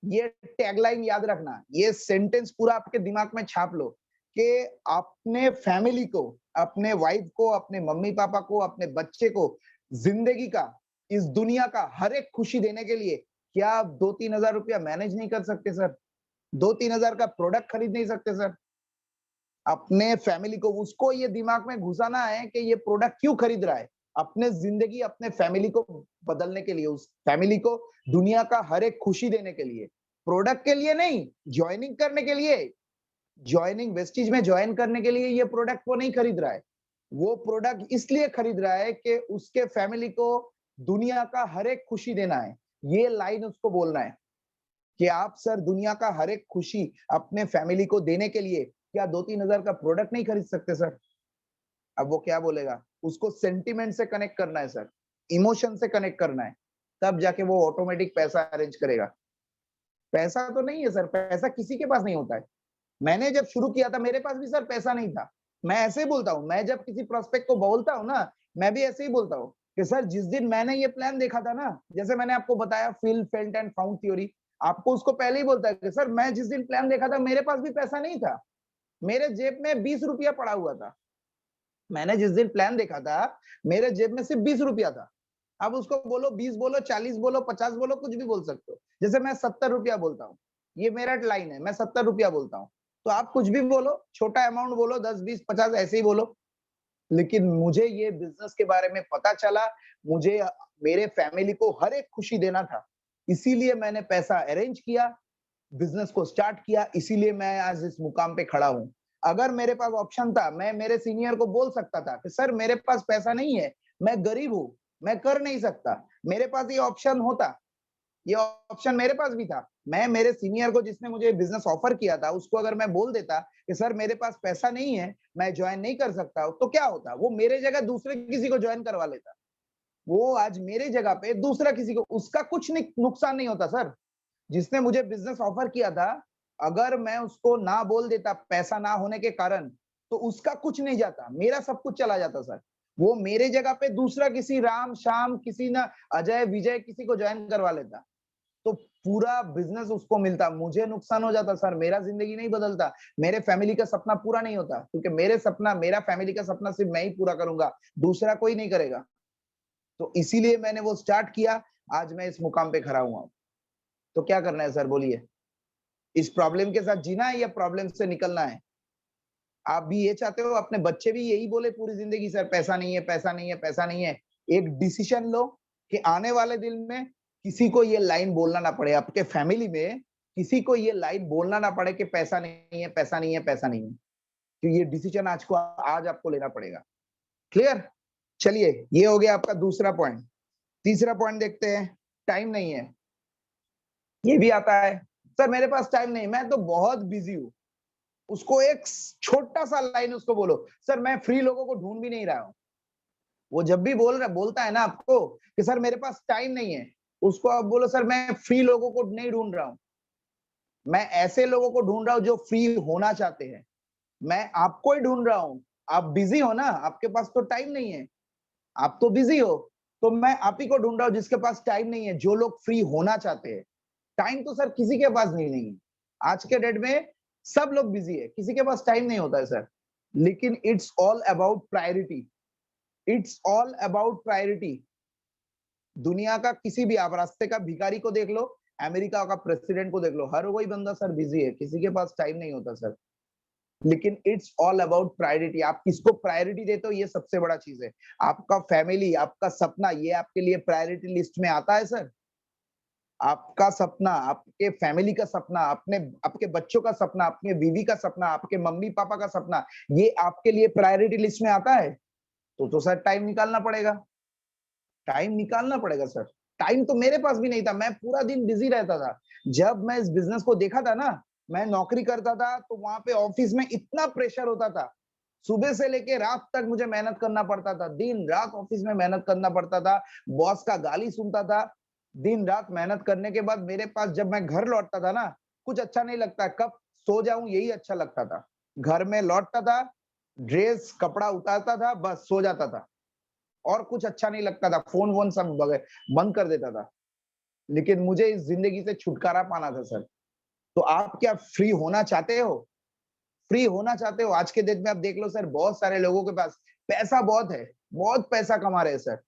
ये टैगलाइन याद रखना, ये सेंटेंस पूरा आपके दिमाग में छाप लो कि अपने फैमिली को, अपने वाइफ को, अपने मम्मी पापा को, अपने बच्चे को जिंदगी का, इस दुनिया का हर एक खुशी देने के लिए क्या आप 2-3 हजार रुपया मैनेज नहीं कर सकते सर? 2-3 हजार का प्रोडक्ट खरीद नहीं सकते सर? अपने फैमिली को, उसको ये दिमाग में घुसाना है कि ये प्रोडक्ट क्यों खरीद रहा है? अपने जिंदगी, अपने फैमिली को बदलने के लिए, उस फैमिली को दुनिया का हर एक खुशी देने के लिए, प्रोडक्ट के लिए नहीं, ज्वाइनिंग करने के लिए, ज्वाइनिंग वेस्टीज में ज्वाइन करने के लिए ये प्रोडक्ट वो नहीं खरीद रहा है। वो प्रोडक्ट इसलिए खरीद रहा है कि उसके फैमिली को दुनिया का हर एक खुशी देना है, ये लाइन उसको बोलना है कि आप सर दुनिया का हर एक खुशी अपने फैमिली को देने के लिए क्या 2-3 हजार का प्रोडक्ट नहीं खरीद सकते सर? अब वो क्या बोलेगा? उसको सेंटिमेंट से कनेक्ट करना है सर, इमोशन से कनेक्ट करना है, तब जाके वो ऑटोमेटिक पैसा अरेंज करेगा। पैसा तो नहीं है सर, पैसा किसी के पास नहीं होता है। मैंने जब शुरू किया था मेरे पास भी सर पैसा नहीं था। मैं ऐसे ही बोलता हूँ, मैं जब किसी प्रोस्पेक्ट को बोलता हूँ ना, मैं भी ऐसे ही बोलता हूँ कि सर जिस दिन मैंने ये प्लान देखा था ना, जैसे मैंने आपको बताया feel, felt and found theory, आपको उसको पहले ही बोलता है कि सर मैं जिस दिन प्लान देखा था मेरे पास भी पैसा नहीं था। मेरे जेब में 20 रुपया पड़ा हुआ था। मैंने जिस दिन प्लान देखा था, मेरे जेब में सिर्फ 20 रुपया था। अब उसको बोलो 20 बोलो, 40 बोलो, 50 बोलो, कुछ भी बोल सकते हो। जैसे मैं 70 रुपया बोलता हूँ, ये मेरा लाइन है, मैं 70 रुपया बोलता हूँ। तो आप कुछ भी बोलो, छोटा अमाउंट बोलो, 10, 20, 50 ऐसे ही बोलो। लेकिन मुझे ये बिज़नेस के बारे में पता चला, मुझे मेरे फैमिली को हर एक खुशी देना था। इसीलिए मैंने पैसा अरेंज किया, बिज़नेस को स्टार्ट किया, इसीलिए मैं आज इस मुकाम पे खड़ा हूँ। अगर मेरे पास ऑप्शन था, मैं मेरे सीनियर को बोल सकता था कि सर मेरे पास पैसा नहीं है, मैं गरीब हूँ, मैं कर नहीं सकता। मेरे पास ये ऑप्शन होता, ये ऑप्शन मेरे पास भी था। मैं मेरे सीनियर को जिसने मुझे बिज़नेस ऑफर किया था, उसको अगर मैं बोल देता कि सर मेरे पास पैसा नहीं है, मैं जॉइन नहीं कर सकता, तो क्या होता? वो मेरे जगह दूसरे किसी को जॉइन करवा लेता। वो आज मेरे जगह पे दूसरा किसी को, उसका कुछ नहीं नुकसान नहीं होता सर। जिसने मुझे बिज़नेस ऑफर किया था, अगर मैं उसको ना बोल देता पैसा ना होने के कारण, तो उसका कुछ नहीं जाता, मेरा सब कुछ चला जाता सर। वो मेरे जगह पे दूसरा किसी राम, श्याम, किसी ना अजय, विजय किसी को जॉइन करवा लेता। तो पूरा बिज़नेस उसको मिलता, मुझे नुकसान हो जाता सर, मेरा ज़िंदगी नहीं बदलता, मेरे फैमिली का सपना पूरा नहीं होता, क्योंकि मेरा फैमिली का सपना सिर्फ मैं ही पूरा करूँगा, दूसरा कोई नहीं करेगा। तो इसीलिए मैंने वो स्टार्ट किया, आज मैं इस मुकाम पे खड़ा हुआ हूँ। तो क्या करना है सर बोलिए? इस प्रॉब्लम के साथ जीना है या प्रॉब्लम से निकलना है? आप भी ये चाहते हो, अपने बच्चे भी यही बोले पूरी ज़िंदगी सर पैसा नहीं है, पैसा नहीं है, पैसा नहीं है। एक डिसीज़न लो कि आने वाले दिन में किसी को ये लाइन बोलना ना पड़े, आपके फैमिली में किसी को ये लाइन बोलना ना पड़े कि पैसा नहीं है, पैसा नहीं है, पैसा नहीं है। तो ये डिसीज़न आज आपको लेना पड़ेगा। क्लियर? चलिए, ये हो गया आपका दूसरा पॉइंट। तीसरा पॉइंट देखते हैं, टाइम नहीं है। ये भी आता है, सर मेरे पास टाइम नहीं है, मैं तो बहुत बिज़ी हूँ। उसको एक छोटा-सा लाइन उसको बोलो, सर मैं फ्री लोगों को ढूँढ भी नहीं रहा हूँ। वो जब भी बोलता है ना आपको कि सर मेरे पास टाइम नहीं है, उसको आप बोलो सर मैं फ्री लोगों को नहीं ढूँढ रहा हूँ। मैं ऐसे लोगों को ढूँढ रहा हूँ जो फ्री होना चाहते हैं। मैं आपको ही ढूँढ रहा हूँ। आप बिज़ी हो ना, आपके पास तो टाइम नहीं है। आप तो बिज़ी हो, तो मैं आप ही को ढूँढ रहा हूँ जिसके पास टाइम नहीं है, जो लोग फ्री होना चाहते हैं। टाइम तो सर किसी के पास नहीं है। आज के डेट में सब लोग बिज़ी है, किसी के पास टाइम नहीं होता है सर। लेकिन it's all about priority, it's all about priority. दुनिया का किसी भी आप रास्ते का भिखारी को देख लो, अमेरिका का प्रेसिडेंट को देख लो, हर कोई बंदा सर बिज़ी है, किसी के पास टाइम नहीं होता सर। लेकिन इट्स ऑल अबाउट प्रायोरिटी, आप किसको प्रायोरिटी देते हो ये सबसे बड़ा चीज़ है। आपका फैमिली, आपका सपना ये आपके लिए प्रायोरिटी लिस्ट में आता है सर? आपका सपना, आपके फैमिली का सपना, अपने आपके बच्चों का सपना, अपने बीवी का सपना, आपके मम्मी-पापा का सपना, ये आपके लिए प्रायोरिटी लिस्ट में आता है? तो सर टाइम निकालना पड़ेगा। टाइम निकालना पड़ेगा सर। टाइम तो मेरे पास भी नहीं था, मैं पूरा दिन बिज़ी रहता था। जब मैं इस बिज़नेस को देखा था ना, मैं नौकरी करता था, तो वहाँ पे ऑफ़िस में इतना प्रेशर होता था। सुबह से लेके रात तक मुझे मेहनत करना पड़ता था, दिन-रात ऑफ़िस में मेहनत करना पड़ता था, बॉस का गाली सुनता था। दिन-रात मेहनत करने के बाद मेरे पास जब मैं घर लौटता था ना, कुछ अच्छा नहीं लगता, कब सो जाऊँ यही अच्छा लगता था। घर में लौटता था, ड्रेस, कपड़ा उतारता था, बस सो जाता था। और कुछ अच्छा नहीं लगता था, फ़ोन-वोन सब बंद कर देता था। लेकिन मुझे इस ज़िंदगी से छुटकारा पाना था सर। तो आप क्या फ्री होना चाहते हो? फ्री होना चाहते हो? आज के डेट में आप देख लो सर, बहुत सारे लोगों के पास पैसा बहुत है, बहुत पैसा कमा रहे हैं सर।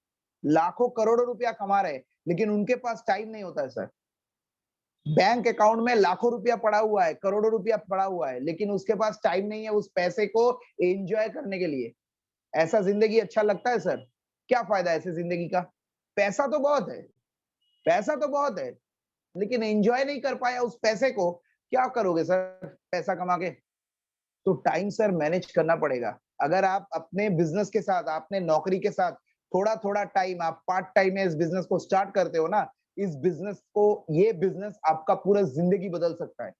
लाखों करोड़ों रुपया कमा रहे हैं, लेकिन उनके पास टाइम नहीं होता है सर। बैंक अकाउंट में लाखों रुपया पड़ा हुआ है, करोड़ों रुपया पड़ा हुआ है, लेकिन उसके पास टाइम नहीं है उस पैसे को एन्जॉय करने के लिए। ऐसा ज़िंदगी अच्छा लगता है सर? क्या फ़ायदा ऐसे ज़िंदगी का? पैसा तो बहुत है, पैसा तो बहुत है, लेकिन एन्जॉय नहीं कर पाया उस पैसे को, क्या करोगे सर पैसा कमा के? तो टाइम सर मैनेज करना पड़ेगा। अगर आप अपने बिज़नेस के साथ, अपने नौकरी के साथ थोड़ा थोड़ा टाइम आप पार्ट टाइम में इस बिजनेस को स्टार्ट करते हो ना, इस बिजनेस को, ये बिजनेस आपका पूरा जिंदगी बदल सकता है,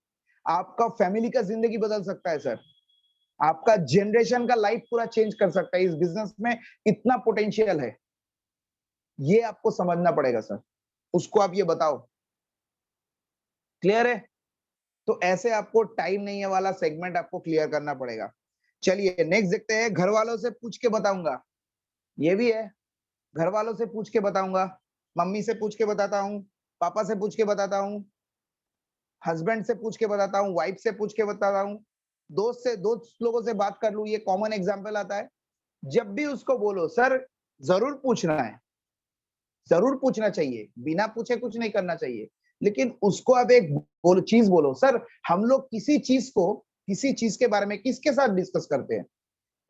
आपका फैमिली का जिंदगी बदल सकता है सर, आपका जनरेशन का लाइफ पूरा चेंज कर सकता है। इस बिजनेस में इतना पोटेंशियल है, ये आपको समझना पड़ेगा सर, उसको आप ये बताओ। क्लियर है? तो ऐसे आपको टाइम नहीं है वाला सेगमेंट आपको क्लियर करना पड़ेगा। चलिए नेक्स्ट देखते हैं, घर वालों से पूछ के बताऊंगा, ये भी है, घर वालों से पूछ के बताऊंगा, मम्मी से पूछ के बताता हूँ, पापा से पूछ के बताता हूँ, हस्बैंड से पूछ के बताता हूँ, वाइफ से पूछ के बताता हूँ, दोस्त लोगों से बात कर लूं, ये कॉमन एग्जांपल आता है। जब भी उसको बोलो सर, जरूर पूछना है, जरूर पूछना चाहिए, बिना पूछे कुछ नहीं करना चाहिए, लेकिन उसको अब एक चीज बोलो, सर हम लोग किसी चीज के बारे में किसके साथ डिस्कस करते हैं,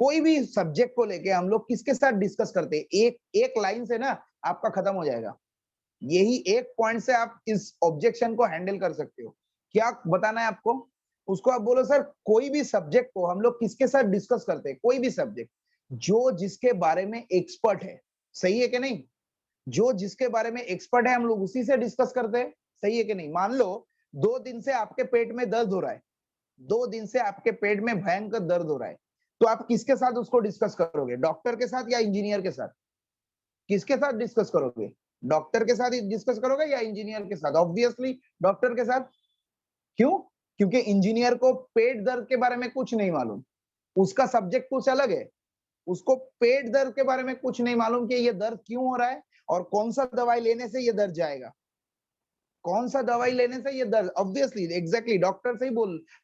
कोई भी सब्जेक्ट को लेके हम लोग किसके साथ डिस्कस करते हैं, एक एक लाइन से ना आपका खत्म हो जाएगा। यही एक पॉइंट से आप इस ऑब्जेक्शन को हैंडल कर सकते हो। क्या बताना है आपको? उसको आप बोलो सर कोई भी सब्जेक्ट को हम लोग किसके साथ डिस्कस करते हैं, कोई भी सब्जेक्ट जो जिसके बारे में एक्सपर्ट है, सही है कि नहीं? जो जिसके बारे में एक्सपर्ट है हम लोग उसी से डिस्कस करते हैं, सही है कि नहीं? मान लो 2 दिन से आपके पेट में दर्द हो रहा है, 2 दिन से आपके पेट में भयंकर दर्द हो रहा है, तो आप किसके साथ उसको डिस्कस करोगे, डॉक्टर के साथ या इंजीनियर के साथ? किसके साथ डिस्कस करोगे? डॉक्टर के साथ ही डिस्कस करोगे या इंजीनियर के साथ? ऑब्वियसली डॉक्टर के साथ। क्यों? क्योंकि इंजीनियर को पेट दर्द के बारे में कुछ नहीं मालूम, उसका सब्जेक्ट कुछ अलग है, उसको पेट दर्द के बारे में कुछ नहीं मालूम कि ये दर्द क्यों हो रहा है और कौन सा दवाई लेने से ये दर्द जाएगा, कौन सा दवाई लेने से ये दर्द, ऑब्वियसली एग्जैक्टली डॉक्टर से ही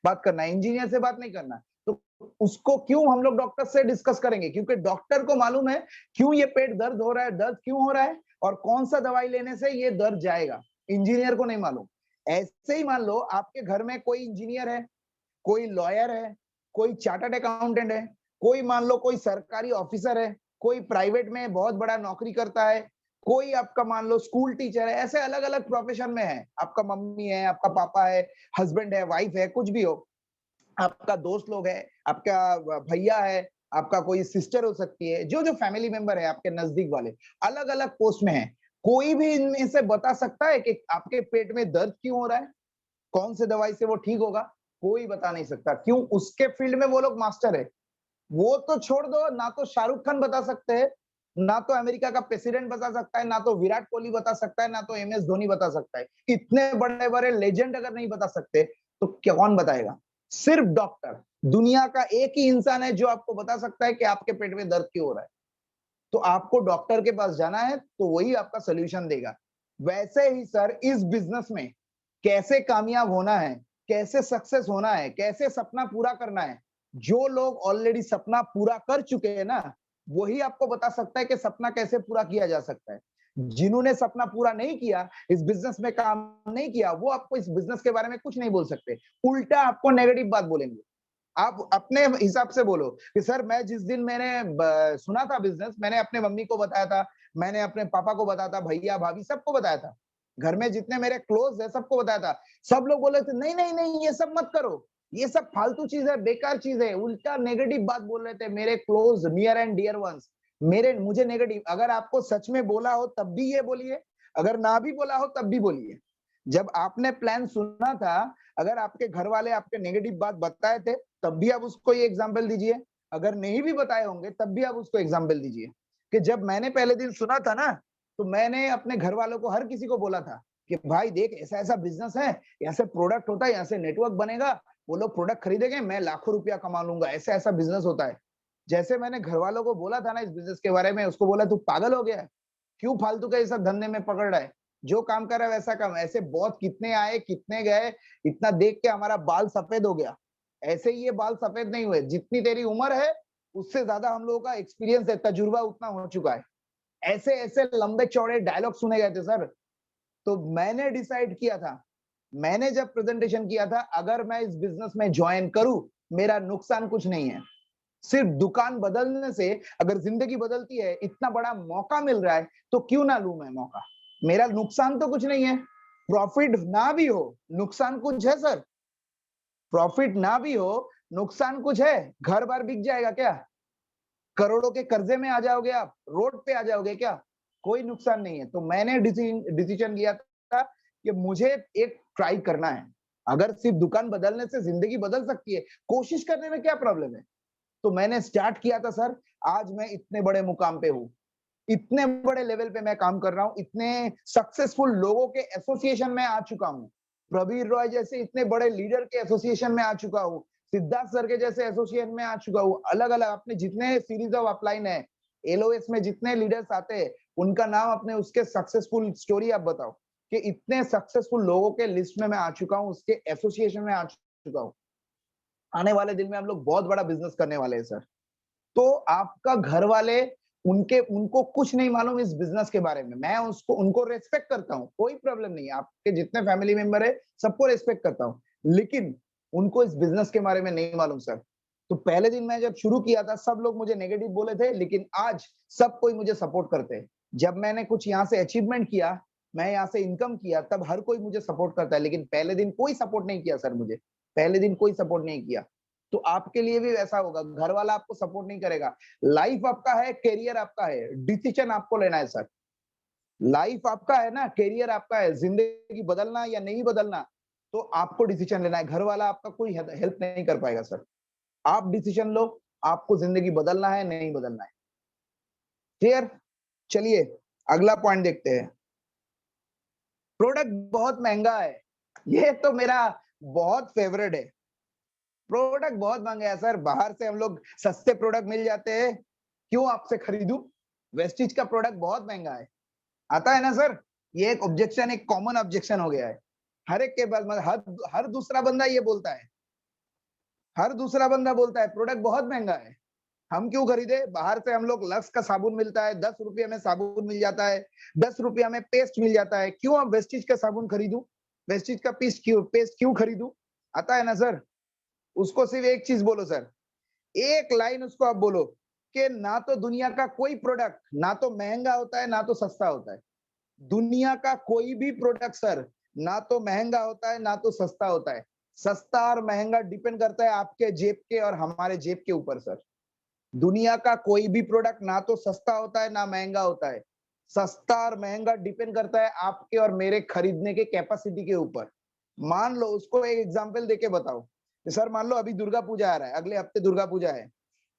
बात करना है, इंजीनियर से बात नहीं करना। तो उसको क्यों हम लोग डॉक्टर से डिस्कस करेंगे? क्योंकि डॉक्टर को मालूम है क्यों ये पेट दर्द हो रहा है, दर्द क्यों हो रहा है और कौन सा दवाई लेने से ये दर्द जाएगा, इंजीनियर को नहीं मालूम। ऐसे ही मान लो आपके घर में कोई इंजीनियर है, कोई लॉयर है, कोई चार्टर्ड अकाउंटेंट है, कोई मान लो कोई सरकारी ऑफिसर है, कोई प्राइवेट में बहुत बड़ा नौकरी करता है, कोई आपका मान लो स्कूल टीचर है, ऐसे अलग अलग प्रोफेशन में है, आपका मम्मी है, आपका पापा है, हस्बैंड है, वाइफ है, कुछ भी हो, आपका दोस्त लोग है, आपका भैया है, आपका कोई सिस्टर हो सकती है, जो जो फैमिली मेंबर है आपके नजदीक वाले, अलग अलग पोस्ट में है, कोई भी इनमें से बता सकता है कि आपके पेट में दर्द क्यों हो रहा है, कौन से दवाई से वो ठीक होगा? कोई बता नहीं सकता। क्यों? उसके फील्ड में वो लोग मास्टर है। वो तो छोड़ दो, ना तो शाहरुख खान बता सकते हैं, ना तो अमेरिका का प्रेसिडेंट बता सकता है, ना तो विराट कोहली बता सकता है, ना तो एमएस धोनी बता सकता है। इतने बड़े बड़े लेजेंड अगर नहीं बता सकते तो क्या कौन बताएगा? सिर्फ डॉक्टर, दुनिया का एक ही इंसान है जो आपको बता सकता है कि आपके पेट में दर्द क्यों हो रहा है। तो आपको डॉक्टर के पास जाना है तो वही आपका सोल्यूशन देगा। वैसे ही सर इस बिजनेस में कैसे कामयाब होना है, कैसे सक्सेस होना है, कैसे सपना पूरा करना है, जो लोग ऑलरेडी सपना पूरा कर चुके हैं ना, वही आपको बता सकता है कि सपना कैसे पूरा किया जा सकता है। जिन्होंने सपना पूरा नहीं किया, इस बिजनेस में काम नहीं किया, वो आपको इस बिजनेस के बारे में कुछ नहीं बोल सकते, उल्टा आपको नेगेटिव बात बोलेंगे। आप अपने हिसाब से बोलो कि सर मैं जिस दिन सुना था बिजनेस, मैंने अपने मम्मी को बताया था, मैंने अपने पापा को बताया था, भैया भाभी सबको बताया था, घर में जितने मेरे क्लोज है सबको बताया था। सब लोग बोले थे नहीं नहीं नहीं ये सब मत करो, ये सब फालतू चीज है, बेकार चीज है, उल्टा नेगेटिव बात बोल रहे थे मेरे close near and dear ones, मुझे नेगेटिव। अगर आपको सच में बोला हो तब भी ये बोलिए, अगर ना भी बोला हो तब भी बोलिए। जब आपने प्लान सुना था, अगर आपके घर वाले आपके नेगेटिव बात बताए थे तब भी आप उसको ये एग्जाम्पल दीजिए, अगर नहीं भी बताए होंगे तब भी आप उसको एग्जाम्पल दीजिए कि जब मैंने पहले दिन सुना था ना, तो मैंने अपने घर वालों को, हर किसी को बोला था कि भाई देख ऐसा ऐसा बिजनेस है, यहाँ से प्रोडक्ट होता है, यहाँ से नेटवर्क बनेगा, वो लोग प्रोडक्ट खरीदेंगे, मैं लाखों रुपया कमा लूंगा, ऐसा ऐसा बिजनेस होता है। जैसे मैंने घर वालों को बोला था ना इस बिजनेस के बारे में, उसको बोला तू पागल हो गया है, क्यों फालतू का ये सब धंधे में पकड़ रहा है, जो काम कर रहा है वैसा काम। ऐसे बहुत कितने आए कितने गए, इतना देख के हमारा बाल सफेद हो गया। ऐसे ही ये बाल सफेद नहीं हुए, जितनी तेरी उम्र है उससे ज्यादा हम लोगों का एक्सपीरियंस है, तजुर्बा उतना हो चुका है। ऐसे ऐसे लंबे चौड़े डायलॉग सुने गए थे सर। तो मैंने डिसाइड किया था, मैंने जब प्रेजेंटेशन किया था, अगर मैं इस बिजनेस में ज्वाइन करूं, मेरा नुकसान कुछ नहीं है, सिर्फ दुकान बदलने से अगर जिंदगी बदलती है, इतना बड़ा मौका मिल रहा है तो क्यों ना लूं मैं मौका, मेरा नुकसान तो कुछ नहीं है। प्रॉफिट ना भी हो, नुकसान कुछ है सर? प्रॉफिट ना भी हो, नुकसान कुछ है? घर बार बिक जाएगा क्या? करोड़ों के कर्जे में आ जाओगे, आप रोड पे आ जाओगे क्या? कोई नुकसान नहीं है। तो मैंने डिसीजन लिया था कि मुझे एक ट्राई करना है। अगर सिर्फ दुकान बदलने से जिंदगी बदल सकती है, कोशिश करने में क्या प्रॉब्लम है? तो मैंने स्टार्ट किया था सर। आज मैं इतने बड़े मुकाम पे हूँ, इतने बड़े लेवल पे मैं काम कर रहा हूँ, इतने सक्सेसफुल लोगों के एसोसिएशन में आ चुका हूँ। प्रवीर रॉय जैसे इतने बड़े लीडर के एसोसिएशन में आ चुका हूँ, सिद्धार्थ सर के जैसे एसोसिएशन में आ चुका हूँ। अलग अलग अपने जितने सीरीज ऑफ अपलाइन है, एलओएस में जितने लीडर्स आते हैं, उनका नाम अपने उसके सक्सेसफुल स्टोरी आप बताओ कि इतने सक्सेसफुल लोगों के लिस्ट में मैं आ चुका हूँ, उसके एसोसिएशन में आ चुका हूँ। आने वाले दिन में हम लोग बहुत बड़ा बिजनेस करने वाले हैं सर। तो आपका घर वाले उनके उनको कुछ नहीं मालूम इस बिजनेस के बारे में। मैं उसको उनको रिस्पेक्ट करता हूँ, कोई प्रॉब्लम नहीं है। आपके जितने फैमिली मेंबर है, सबको रिस्पेक्ट करता हूँ। लेकिन उनको इस बिजनेस के बारे में नहीं मालूम सर। तो पहले दिन मैं जब शुरू किया था, सब लोग मुझे नेगेटिव बोले थे, लेकिन आज सब कोई मुझे सपोर्ट करते हैं। जब मैंने कुछ यहाँ से अचीवमेंट किया, मैं यहाँ से इनकम किया, तब हर कोई मुझे सपोर्ट करता है। लेकिन पहले दिन कोई सपोर्ट नहीं किया सर मुझे। पहले दिन कोई सपोर्ट नहीं किया। तो आपके लिए भी वैसा होगा, घर वाला आपको सपोर्ट नहीं करेगा। लाइफ आपका है, करियर आपका है, डिसीजन आपको लेना है सर। लाइफ आपका है ना, करियर आपका है, जिंदगी बदलना या नहीं बदलना, तो आपको डिसीजन लेना है। घर वाला आपका कोई हेल्प नहीं कर पाएगा सर। आप डिसीजन लो, आपको जिंदगी बदलना है, नहीं बदलना है। क्लियर? चलिए अगला पॉइंट देखते हैं। प्रोडक्ट बहुत महंगा है, ये तो मेरा बहुत फेवरेट है। प्रोडक्ट बहुत महंगे है सर। बाहर से हम लोग सस्ते प्रोडक्ट मिल जाते हैं, क्यों आपसे खरीदूं? वेस्टिज का प्रोडक्ट बहुत महंगा है। आता है ना सर? ये एक ऑब्जेक्शन, एक कॉमन ऑब्जेक्शन हो गया है। हर एक के पास, मतलब हर दूसरा बंदा ये बोलता है। हर दूसरा बंदा बोलता है प्रोडक्ट बहुत महंगा है, हम क्यों खरीदे? बाहर से हम लोग लक्स का साबुन मिलता है, 10 रुपये में साबुन मिल जाता है, 10 रुपया में पेस्ट मिल जाता है, क्यों आप वेस्टिज का साबुन खरीदूं? वेस्टिज का पेस्ट क्यों खरीदूं? आता है ना सर? उसको सिर्फ एक चीज बोलो सर, एक लाइन उसको आप बोलो कि ना तो दुनिया का कोई प्रोडक्ट ना तो महंगा होता है, ना तो सस्ता होता है। दुनिया का कोई भी प्रोडक्ट सर, ना तो महंगा होता है, ना तो सस्ता होता है। सस्ता और महंगा डिपेंड करता है आपके जेब के और हमारे जेब के ऊपर सर। दुनिया का कोई भी प्रोडक्ट ना तो सस्ता होता है, ना महंगा होता है। सस्ता और महंगा डिपेंड करता है आपके और मेरे खरीदने के कैपेसिटी के ऊपर। मान लो, उसको एक एग्जांपल देके बताओ। सर मान लो अभी दुर्गा पूजा आ रहा है, अगले हफ्ते दुर्गा पूजा है।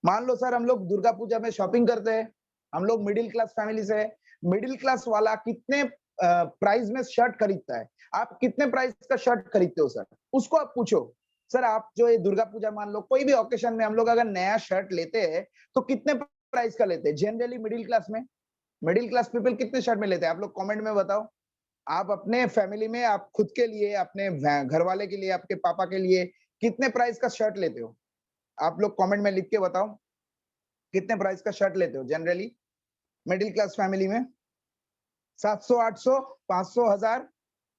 मान लो सर हम लोग दुर्गा पूजा में शॉपिंग करते हैं, हम लोग मिडिल क्लास फैमिली से है। मिडिल क्लास वाला कितने प्राइस में शर्ट खरीदता है? आप कितने प्राइस का शर्ट खरीदते हो सर? उसको आप पूछो। सर आप जो ये दुर्गा पूजा, मान लो कोई भी ओकेशन में हम लोग अगर नया शर्ट लेते हैं, तो कितने प्राइस का लेते हैं जनरली? मिडिल क्लास में, मिडिल क्लास पीपल कितने शर्ट में लेते हैं? आप लोग कमेंट में बताओ। आप अपने फैमिली में, आप खुद के लिए, अपने घर वाले के लिए, आपके पापा के लिए कितने प्राइस का शर्ट लेते हो? आप लोग कमेंट में लिख के बताओ, कितने प्राइस का शर्ट लेते हो जनरली मिडिल क्लास फैमिली में? 700, 800, 500, 1000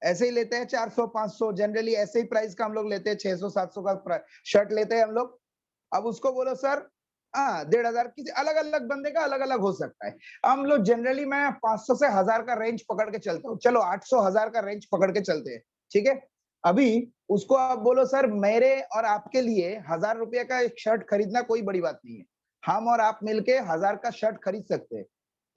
ऐसे ही लेते हैं। 400, 500 जनरली ऐसे ही प्राइस का हम लोग लेते हैं। 600, 700 का शर्ट लेते हैं हम लोग। अब उसको बोलो सर, हाँ 1500, किसी अलग अलग बंदे का अलग अलग हो सकता है। हम लोग जनरली, मैं 500 से 1000 का रेंज पकड़ के चलता हूँ। चलो 800, 1000 का रेंज पकड़ के चलते हैं, ठीक है? अभी उसको आप बोलो सर, मेरे और आपके लिए 1000 रुपये का एक शर्ट खरीदना कोई बड़ी बात नहीं है। हम और आप मिलके 1000 का शर्ट खरीद सकते हैं।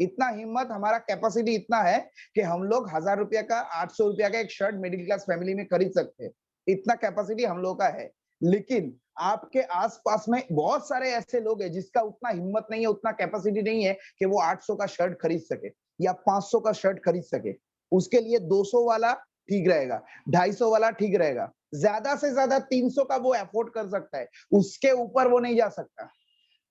इतना हिम्मत, हमारा कैपेसिटी इतना है कि हम लोग 1000 रुपया का, 800 रुपया का एक शर्ट मिडिल क्लास फैमिली में खरीद सकते हैं। इतना कैपेसिटी हम लोग का है। लेकिन आपके आसपास में बहुत सारे ऐसे लोग हैं जिसका उतना हिम्मत नहीं है, उतना कैपेसिटी नहीं है कि वो 800 का शर्ट खरीद सके या 500 का शर्ट खरीद सके। उसके लिए 200 वाला ठीक रहेगा, 250 वाला ठीक रहेगा, ज्यादा से ज्यादा 300 का वो अफोर्ड कर सकता है, उसके ऊपर वो नहीं जा सकता।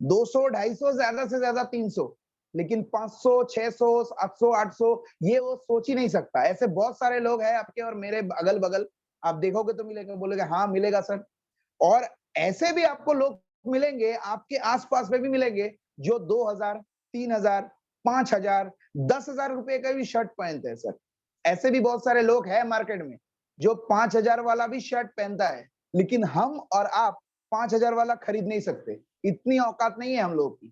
200, 250, ज्यादा से ज्यादा 300, लेकिन 500, 600, 700, 800 ये वो सोच ही नहीं सकता। ऐसे बहुत सारे लोग हैं आपके और मेरे अगल बगल, आप देखोगे तो मिलेगा, बोलेगा हाँ मिलेगा सर। और ऐसे भी आपको लोग मिलेंगे, आपके आसपास में भी मिलेंगे, जो 2000, 3000, 5000, 10,000 रुपए का भी शर्ट पहनते हैं सर। ऐसे भी बहुत सारे लोग हैं मार्केट में जो 5000 वाला भी शर्ट पहनता है। लेकिन हम और आप 5000 वाला खरीद नहीं सकते, इतनी औकात नहीं है हम लोग की।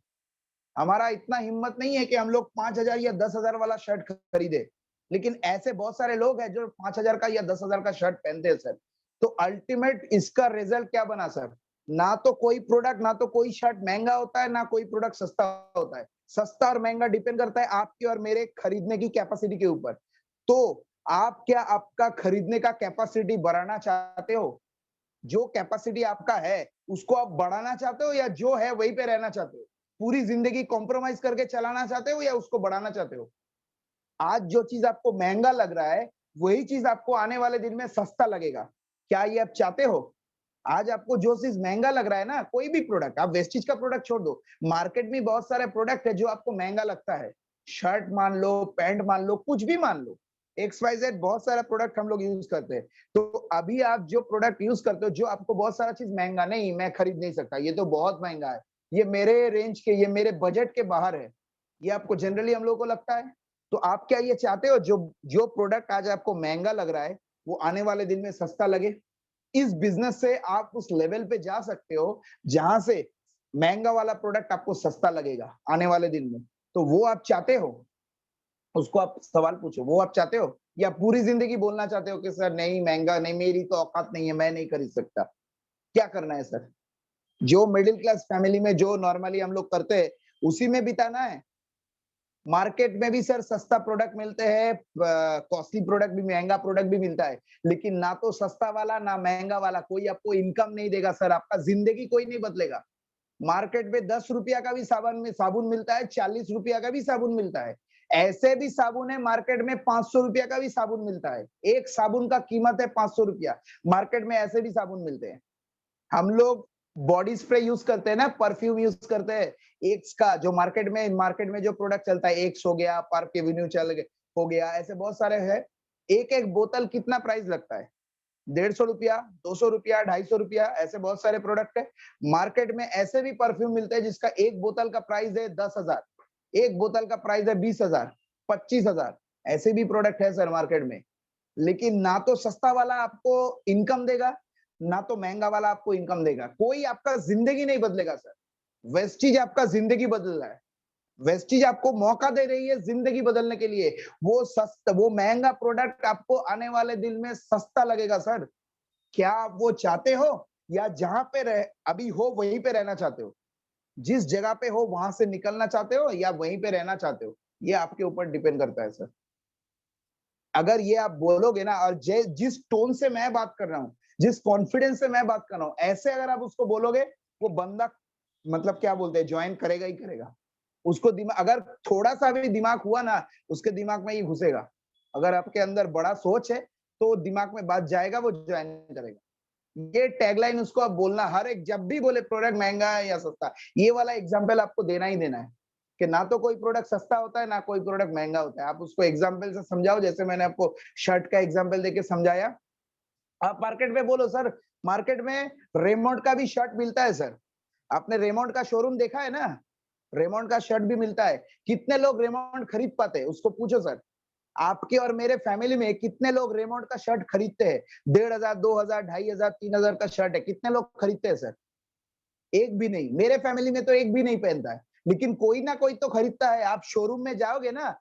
हमारा इतना हिम्मत नहीं है कि हम लोग 5000 या 10,000 वाला शर्ट खरीदे। लेकिन ऐसे बहुत सारे लोग हैं जो 5000 का या 10,000 का शर्ट पहनते हैं सर। तो अल्टीमेट इसका रिजल्ट क्या बना सर? ना तो कोई प्रोडक्ट, ना तो कोई शर्ट महंगा होता है, ना कोई प्रोडक्ट सस्ता होता है। सस्ता और महंगा डिपेंड करता है आपके और मेरे खरीदने की कैपेसिटी के ऊपर। तो आप क्या आपका खरीदने का कैपेसिटी बढ़ाना चाहते हो? जो कैपेसिटी आपका है, उसको आप बढ़ाना चाहते हो या जो है वहीं पे रहना चाहते हो? पूरी जिंदगी कॉम्प्रोमाइज करके चलाना चाहते हो या उसको बढ़ाना चाहते हो? आज जो चीज आपको महंगा लग रहा है, वही चीज आपको आने वाले दिन में सस्ता लगेगा। क्या ये आप चाहते हो? आज आपको जो चीज महंगा लग रहा है ना, कोई भी प्रोडक्ट, आप वेस्टेज का प्रोडक्ट छोड़ दो, मार्केट में बहुत सारे प्रोडक्ट है जो आपको महंगा लगता है। शर्ट मान लो, पैंट मान लो, कुछ भी मान लो, एक्स वाई जेड बहुत सारा प्रोडक्ट हम लोग यूज करते हैं। तो अभी आप जो प्रोडक्ट यूज करते हो, जो आपको बहुत सारा चीज महंगा, नहीं मैं खरीद नहीं सकता, ये तो बहुत महंगा है, ये मेरे रेंज के, ये मेरे बजट के बाहर है, ये आपको जनरली हम लोग को लगता है। तो आप क्या ये चाहते हो जो जो प्रोडक्ट आज आपको महंगा लग रहा है, वो आने वाले दिन में सस्ता लगे? इस बिजनेस से आप उस लेवल पे जा सकते हो जहां से महंगा वाला प्रोडक्ट आपको सस्ता लगेगा आने वाले दिन में। तो वो आप चाहते हो? उसको आप सवाल पूछो, वो आप चाहते हो या पूरी जिंदगी बोलना चाहते हो कि सर नहीं, महंगा नहीं, मेरी तो औकात नहीं है, मैं नहीं खरीद सकता? क्या करना है सर? जो मिडिल क्लास फैमिली में जो नॉर्मली हम लोग करते हैं, उसी में बिताना है। मार्केट में भी सर सस्ता प्रोडक्ट मिलते हैं, कॉस्टली प्रोडक्ट भी, महंगा प्रोडक्ट भी मिलता है, लेकिन ना तो सस्ता वाला ना महंगा वाला कोई आपको इनकम नहीं देगा सर, आपका जिंदगी कोई नहीं बदलेगा। मार्केट में 10 रुपया का भी साबुन मिलता है, 40 रुपया का भी साबुन मिलता है। ऐसे भी साबुन है मार्केट में 500 रुपया का भी साबुन मिलता है। एक साबुन का कीमत है 500 रुपया। मार्केट में ऐसे भी साबुन मिलते हैं। हम लोग बॉडी स्प्रे यूज करते हैं ना, परफ्यूम यूज करते हैं, एक्स का जो मार्केट में जो प्रोडक्ट चलता है, एक्स हो गया, पार्क एवेन्यू हो गया, ऐसे बहुत सारे हैं। एक एक बोतल कितना प्राइस लगता है? 150 रुपया, 200 रुपया, 250 रुपया, ऐसे बहुत सारे प्रोडक्ट है। मार्केट में ऐसे भी परफ्यूम मिलते हैं जिसका एक बोतल का प्राइस है 10,000, एक बोतल का प्राइस है 20,000, 25,000, ऐसे भी प्रोडक्ट है सर मार्केट में। लेकिन ना तो सस्ता वाला आपको इनकम देगा, ना तो महंगा वाला आपको इनकम देगा। कोई आपका जिंदगी नहीं बदलेगा सर। वेस्टीज आपका जिंदगी बदल रहा है। वेस्टीज आपको मौका दे रही है जिंदगी बदलने के लिए। वो महंगा प्रोडक्ट आपको आने वाले दिन में सस्ता लगेगा सर। क्या आप वो चाहते हो या जहां पे अभी हो वहीं पे रहना चाहते हो? जिस जगह पे हो वहां से निकलना चाहते हो या वहीं पे रहना चाहते हो? ये आपके ऊपर डिपेंड करता है सर। अगर ये आप बोलोगे ना, और जिस टोन से मैं बात कर रहा हूँ, जिस कॉन्फिडेंस से मैं बात कर रहा हूँ, ऐसे अगर आप उसको बोलोगे, वो बंदा मतलब क्या बोलते हैं, ज्वाइन करेगा ही करेगा। उसको दिमाग, अगर थोड़ा सा भी दिमाग हुआ ना, उसके दिमाग में ही घुसेगा। अगर आपके अंदर बड़ा सोच है, तो दिमाग में बात जाएगा, वो ज्वाइन करेगा। ये टैगलाइन उसको आप बोलना, हर एक जब भी बोले प्रोडक्ट महंगा है या सस्ता, ये वाला एग्जाम्पल आपको देना ही देना है कि ना तो कोई प्रोडक्ट सस्ता होता है, ना कोई प्रोडक्ट महंगा होता है। आप उसको एग्जाम्पल से समझाओ, जैसे मैंने आपको शर्ट का एग्जाम्पल देके समझाया। आप मार्केट में बोलो सर, मार्केट में रेमोंड का भी शर्ट मिलता है सर। आपने रेमोंड का शोरूम देखा है ना? रेमोंड का शर्ट भी मिलता है। कितने लोग रेमोंड खरीद पाते हैं, उसको पूछो सर। आपके और मेरे फैमिली में कितने लोग रेमोंड का शर्ट खरीदते हैं? 1,500, 2,000, 2,500, 3,000 का शर्ट है, कितने लोग खरीदते हैं सर? एक भी नहीं। मेरे फैमिली में तो एक भी नहीं पहनता है, लेकिन कोई ना कोई तो खरीदता है। आप शोरूम में जाओगे ना,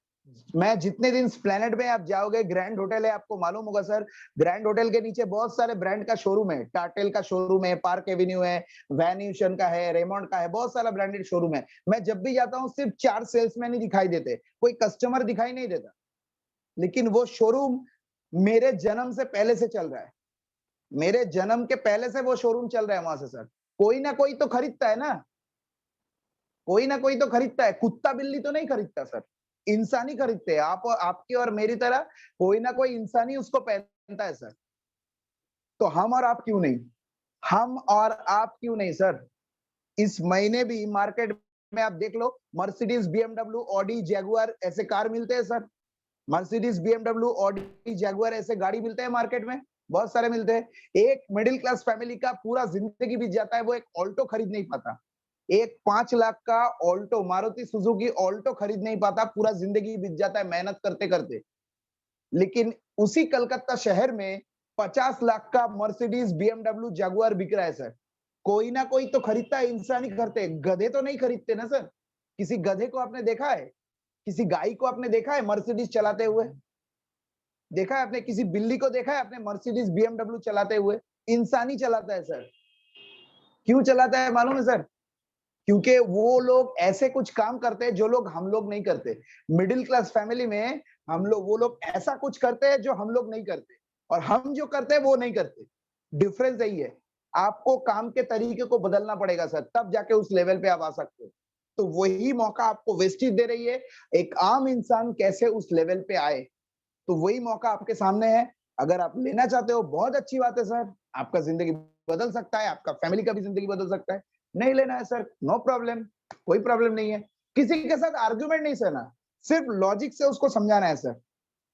मैं जितने दिन प्लेनेट में आप जाओगे, ग्रैंड होटल है, आपको मालूम होगा सर, ग्रैंड होटल के नीचे बहुत सारे ब्रांड का शोरूम है। टाटेल का शोरूम है, पार्क एवेन्यू है, वैन्यूशन का है, रेमोंड का है, बहुत सारा ब्रांडेड शोरूम है। मैं जब भी जाता हूँ, सिर्फ 4 सेल्समैन ही दिखाई देते, कोई कस्टमर दिखाई नहीं देता। लेकिन वो शोरूम मेरे जन्म से पहले से चल रहा है। मेरे जन्म के पहले से वो शोरूम चल रहा है वहां से सर। कोई ना कोई तो खरीदता है ना, कोई ना कोई तो खरीदता है। कुत्ता बिल्ली तो नहीं खरीदता सर, इंसान ही खरीदते हैं। आप और आपकी और मेरी तरह कोई ना कोई इंसान ही उसको पहनता है सर। तो हम और आप क्यों नहीं? हम और आप क्यों नहीं सर? इस महीने भी मार्केट में आप देख लो, मर्सिडीज, बीएमडब्ल्यू, ऑडी, जैगुआर ऐसे कार मिलते हैं sir. Mercedes, BMW, Audi, Jaguar ऐसे गाड़ी मिलते हैं मार्केट में, बहुत सारे मिलते हैं। एक मिडिल क्लास फैमिली का पूरा जिंदगी बीत जाता है, वो एक ऑल्टो खरीद नहीं पाता। एक 5 लाख का ऑल्टो, मारुति सुजुकी ऑल्टो खरीद नहीं पाता, पूरा जिंदगी बीत जाता है मेहनत करते करते। लेकिन उसी कलकत्ता शहर में 50 लाख का मर्सिडीज, बीएमडब्ल्यू, जगुआर बिक रहा है सर। कोई ना कोई तो खरीदता है, इंसान ही खरीदते, गधे तो नहीं खरीदते ना सर। किसी गधे को आपने देखा है? किसी गाय को आपने देखा है मर्सिडीज चलाते हुए? देखा है आपने? किसी बिल्ली को देखा है आपने मर्सिडीज, बीएमडब्ल्यू चलाते हुए? इंसान ही चलाता है सर। क्यों चलाता है मालूम है सर? क्योंकि वो लोग ऐसे कुछ काम करते हैं जो लोग हम लोग नहीं करते। मिडिल क्लास फैमिली में हम लोग वो लोग ऐसा कुछ करते हैं जो हम लोग नहीं करते, और हम जो करते हैं वो नहीं करते। डिफरेंस यही है। आपको काम के तरीके को बदलना पड़ेगा सर, तब जाके उस लेवल पे आप आ सकते हो। तो वही मौका आपको वेस्टेज दे रही है। एक आम इंसान कैसे उस लेवल पे आए, तो वही मौका आपके सामने है। अगर आप लेना चाहते हो बहुत अच्छी बात है सर, आपका जिंदगी बदल सकता है, आपका फैमिली का भी जिंदगी बदल सकता है। नहीं लेना है सर, नो प्रॉब्लम, कोई प्रॉब्लम नहीं है। किसी के साथ आर्ग्यूमेंट नहीं करना, सिर्फ लॉजिक से उसको समझाना है सर।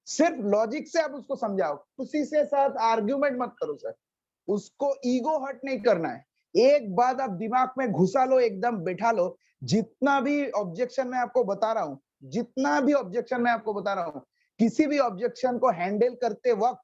सिर्फ लॉजिक से आप उसको समझाओ, किसी से साथ आर्ग्यूमेंट मत करो सर। उसको ईगो हर्ट नहीं करना है। एक बात आप दिमाग में घुसा लो, एकदम बैठा लो, जितना भी ऑब्जेक्शन मैं आपको बता रहा हूं, जितना भी ऑब्जेक्शन मैं आपको बता रहा हूं, किसी भी ऑब्जेक्शन को हैंडल करते वक्त